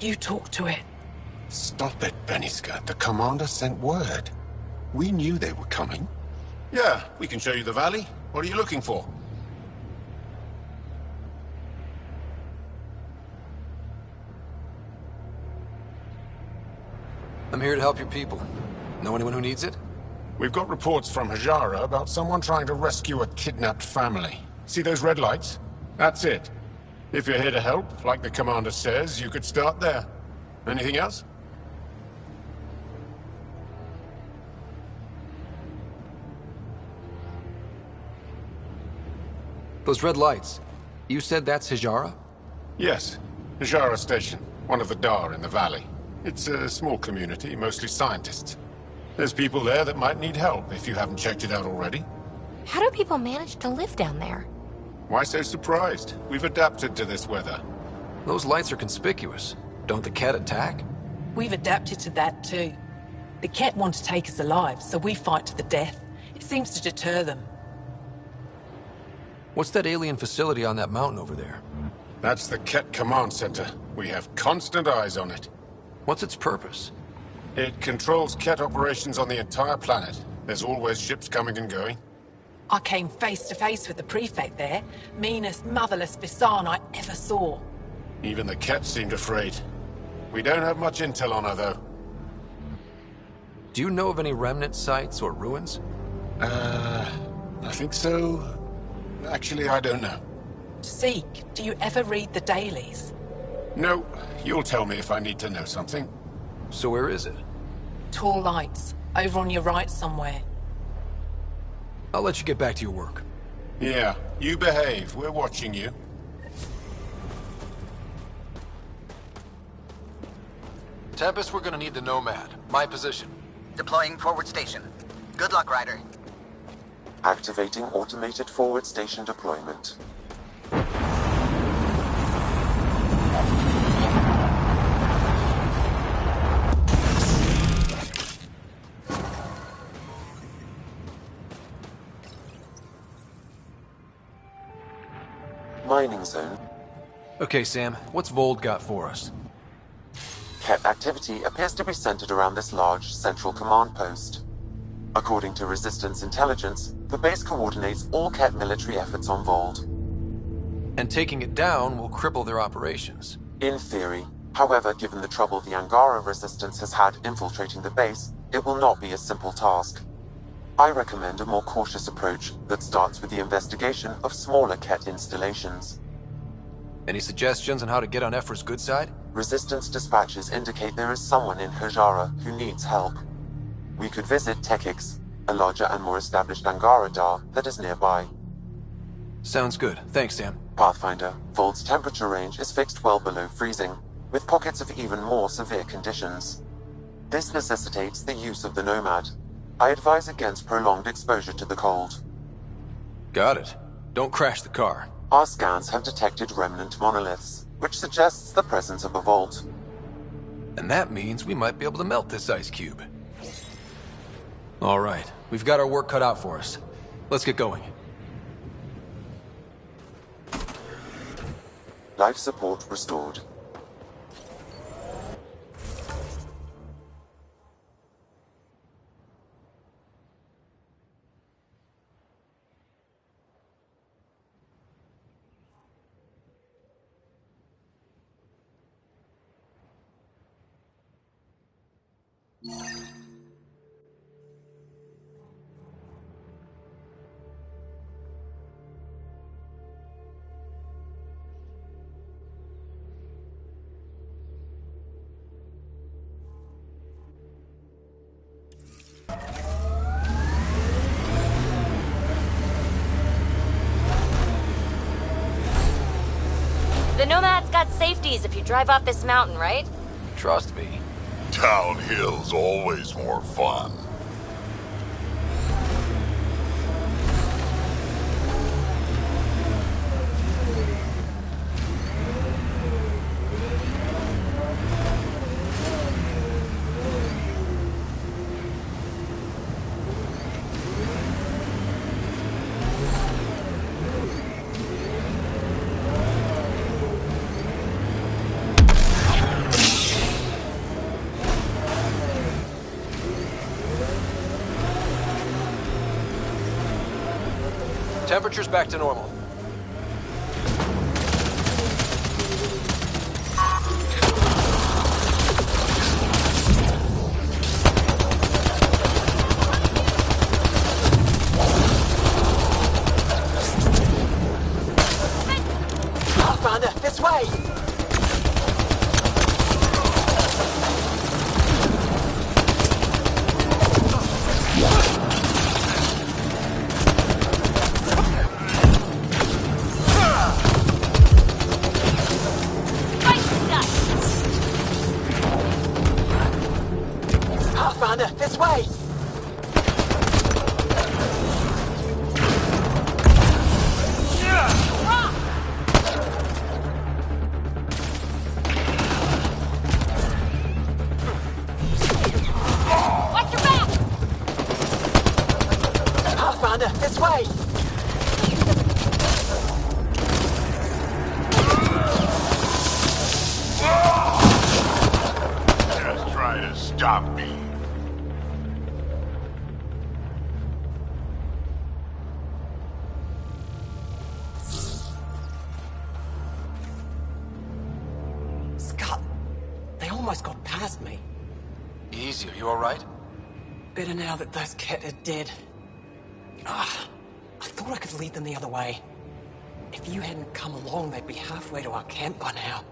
You talk to it. Stop it, Bennyskirt. The commander sent word. We knew they were coming. Yeah, we can show you the valley. What are you looking for? I'm here to help your people. Know anyone who needs it? We've got reports from Hajara about someone trying to rescue a kidnapped family. See those red lights? That's it. If you're here to help, like the commander says, you could start there. Anything else? Those red lights. You said that's Hijara? Yes. Hajara Station, one of the Dar in the valley. It's a small community, mostly scientists. There's people there that might need help if you haven't checked it out already. How do people manage to live down there? Why so surprised? We've adapted to this weather. Those lights are conspicuous. Don't the Ket attack? We've adapted to that too. The Ket want to take us alive, so we fight to the death. It seems to deter them. What's that alien facility on that mountain over there? That's the Ket Command Center. We have constant eyes on it. What's its purpose? It controls Ket operations on the entire planet. There's always ships coming and going. I came face to face with the prefect there. Meanest, motherless Visan I ever saw. Even the Ket seemed afraid. We don't have much intel on her, though. Do you know of any remnant sites or ruins? I think so. Actually, I don't know. Zeke, do you ever read the dailies? No, you'll tell me if I need to know something. So where is it? Tall lights, over on your right somewhere. I'll let you get back to your work. Yeah, you behave. We're watching you. Tempest, we're gonna need the Nomad. My position. Deploying forward station. Good luck, Ryder. Activating automated forward station deployment. Mining zone. Okay, Sam. What's Vold got for us? Ket activity appears to be centered around this large central command post. According to Resistance intelligence, the base coordinates all Ket military efforts on Vold. And taking it down will cripple their operations. In theory. However, given the trouble the Angara Resistance has had infiltrating the base, it will not be a simple task. I recommend a more cautious approach that starts with the investigation of smaller Ket installations. Any suggestions on how to get on Ephra's good side? Resistance dispatches indicate there is someone in Hajara who needs help. We could visit Tekix, a larger and more established Angara Dar that is nearby. Sounds good. Thanks, Sam. Pathfinder, Vold's temperature range is fixed well below freezing, with pockets of even more severe conditions. This necessitates the use of the Nomad. I advise against prolonged exposure to the cold. Got it. Don't crash the car. Our scans have detected remnant monoliths, which suggests the presence of a vault. And that means we might be able to melt this ice cube. All right, we've got our work cut out for us. Let's get going. Life support restored. The Nomad's got safeties if you drive off this mountain, right? Trust me. Downhill's always more fun. Temperature's back to normal. Pathfinder, this way! Pathfinder, this way! Watch your back! Pathfinder, this way! Just try to stop me. Scott, they almost got past me. Easy, are you alright? Better now that those Ket are dead. Ah, I thought I could lead them the other way. If you hadn't come along, they'd be halfway to our camp by now.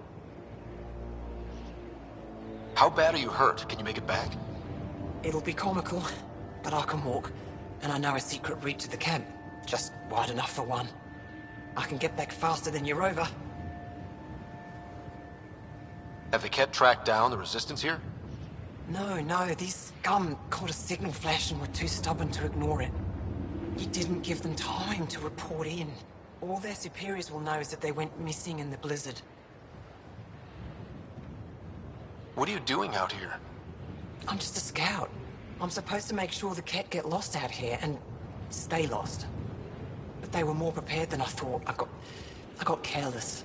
How bad are you hurt? Can you make it back? It'll be comical, but I can walk. And I know a secret route to the camp. Just wide enough for one. I can get back faster than your rover. Have the Ket tracked down the resistance here? No, these scum caught a signal flash and were too stubborn to ignore it. You didn't give them time to report in. All their superiors will know is that they went missing in the blizzard. What are you doing out here? I'm just a scout. I'm supposed to make sure the Ket get lost out here and stay lost. But they were more prepared than I thought. I got careless.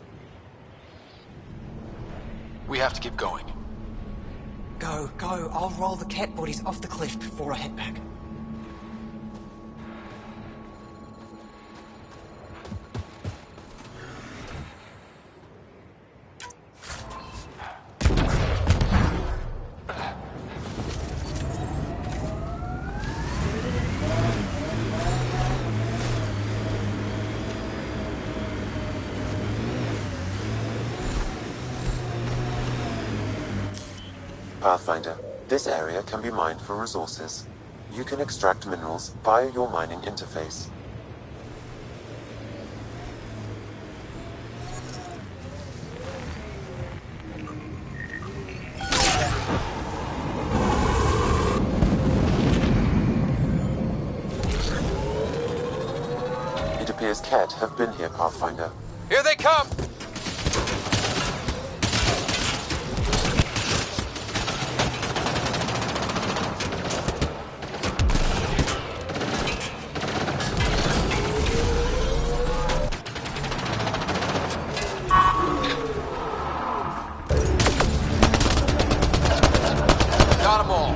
We have to keep going. Go. I'll roll the Ket bodies off the cliff before I head back. Pathfinder, this area can be mined for resources. You can extract minerals via your mining interface. It appears Ket have been here, Pathfinder. Here they come! Got them all.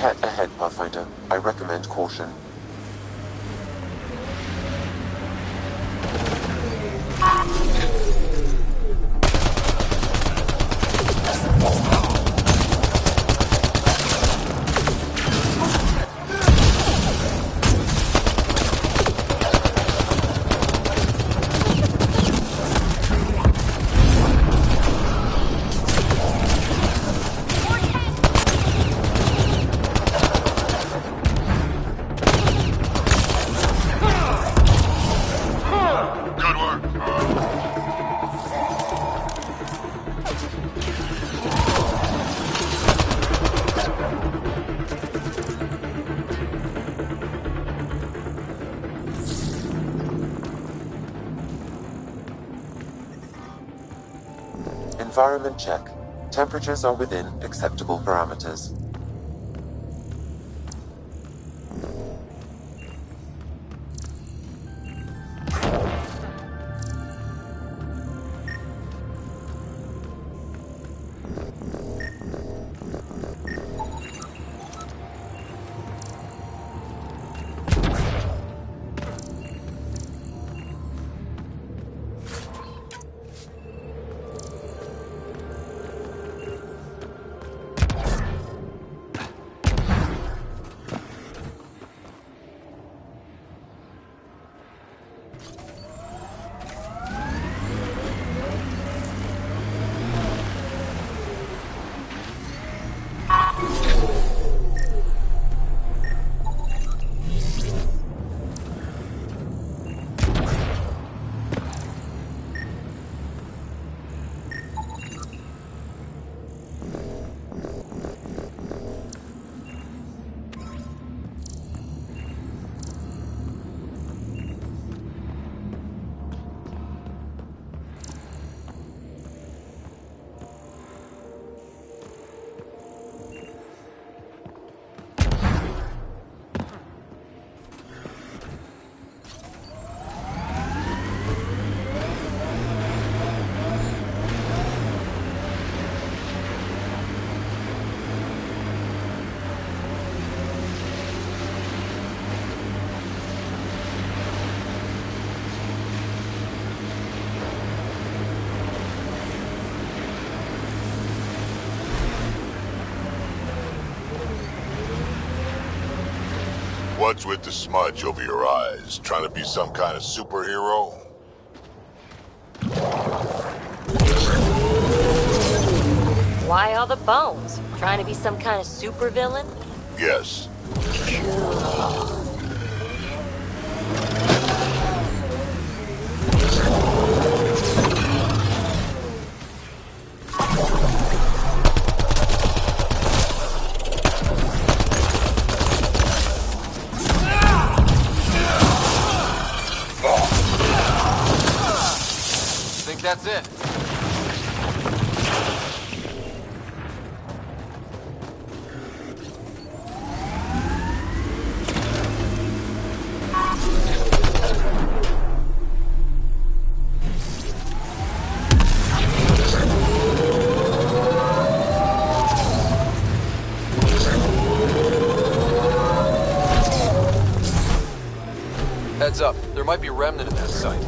Cat ahead, Pathfinder. I recommend caution. Environment check. Temperatures are within acceptable parameters. What's with the smudge over your eyes? Trying to be some kind of superhero? Why all the bones? Trying to be some kind of supervillain? Yes. Cool. That's it. Heads up, there might be a remnant in that site.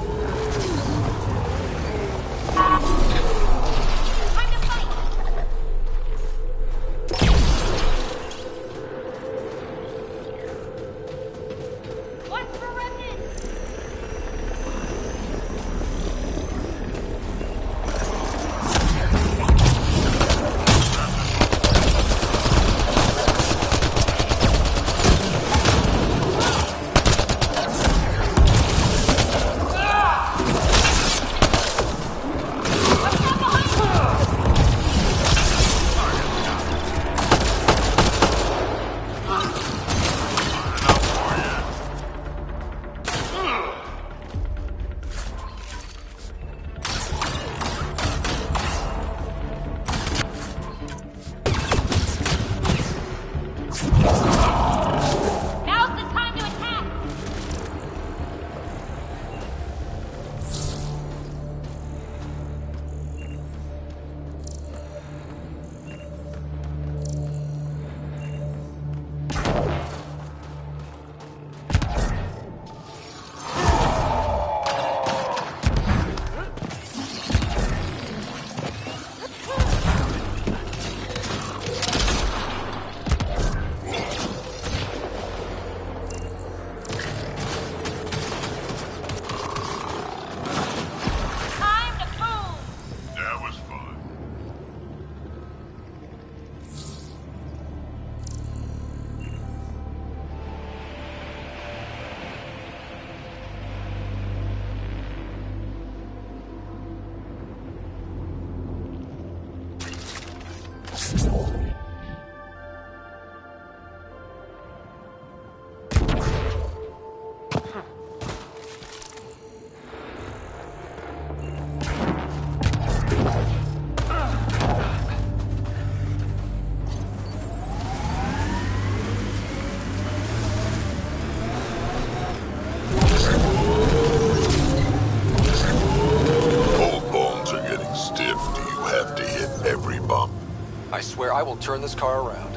I swear I will turn this car around.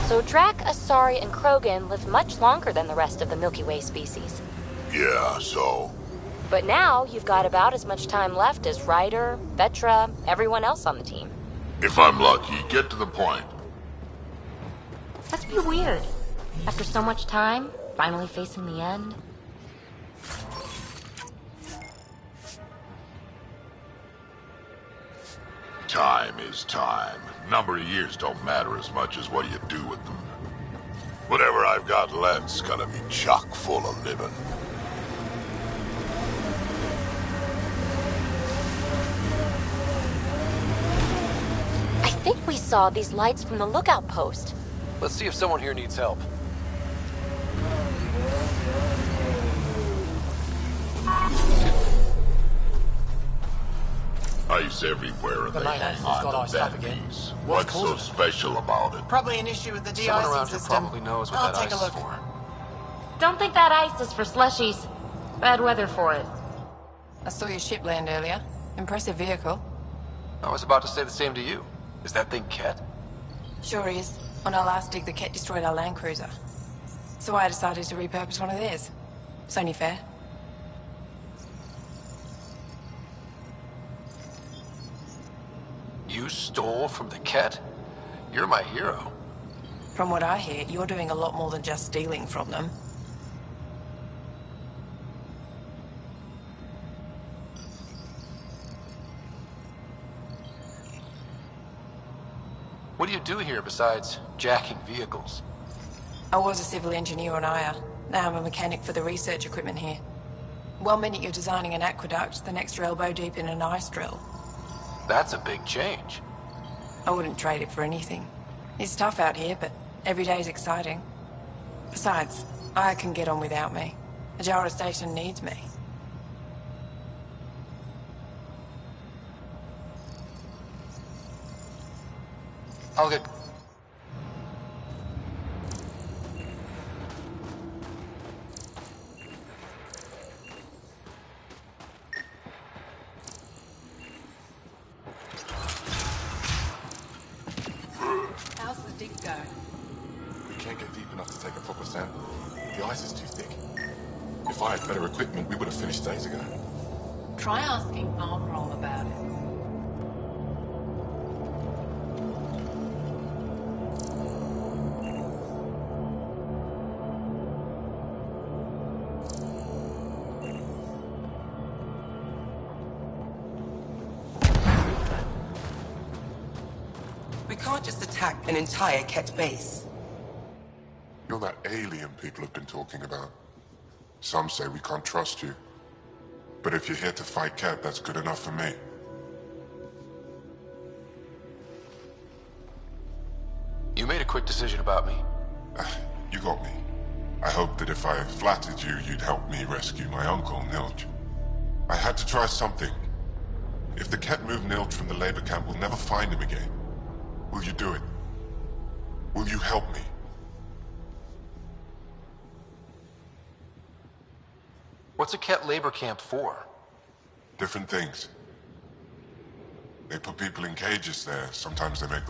So Drac, Asari, and Krogan live much longer than the rest of the Milky Way species. Yeah, so? But now you've got about as much time left as Ryder, Vetra, everyone else on the team. If I'm lucky, get to the point. Must be weird. After so much time, finally facing the end. Time is time. Number of years don't matter as much as what you do with them. Whatever I've got left's gonna be chock full of living. I think we saw these lights from the lookout post. Let's see if someone here needs help. Ice everywhere and The they night hang ice has on got to iced up that again. piece. What's What's so causing it? special about it? Probably an issue with the Someone de-icing around here system. probably knows what I'll that take ice a is look. for. Don't think that ice is for slushies. Bad weather for it. I saw your ship land earlier. Impressive vehicle. I was about to say the same to you. Is that thing Ket? Sure is. On our last dig, the Ket destroyed our land cruiser. So I decided to repurpose one of theirs. It's only fair. You stole from the Ket? You're my hero. From what I hear, you're doing a lot more than just stealing from them. What do you do here besides jacking vehicles? I was a civil engineer on Aya. Now I'm a mechanic for the research equipment here. One minute you're designing an aqueduct, the next you're elbow deep in an ice drill. That's a big change. I wouldn't trade it for anything. It's tough out here, but every day's exciting. Besides, Aya can get on without me. Ajara Station needs me. I'll get... How's the dig going? We can't get deep enough to take a proper sample. The ice is too thick. If I had better equipment, we would have finished days ago. Try asking Armroll about it. We can't just attack an entire Ket base. You're that alien people have been talking about. Some say we can't trust you. But if you're here to fight Ket, that's good enough for me. You made a quick decision about me. You got me. I hoped that if I flattered you, you'd help me rescue my uncle, Nilch. I had to try something. If the Ket move Nilch from the labor camp, we'll never find him again. Will you do it? Will you help me? What's a Ket labor camp for? Different things. They put people in cages there. Sometimes they make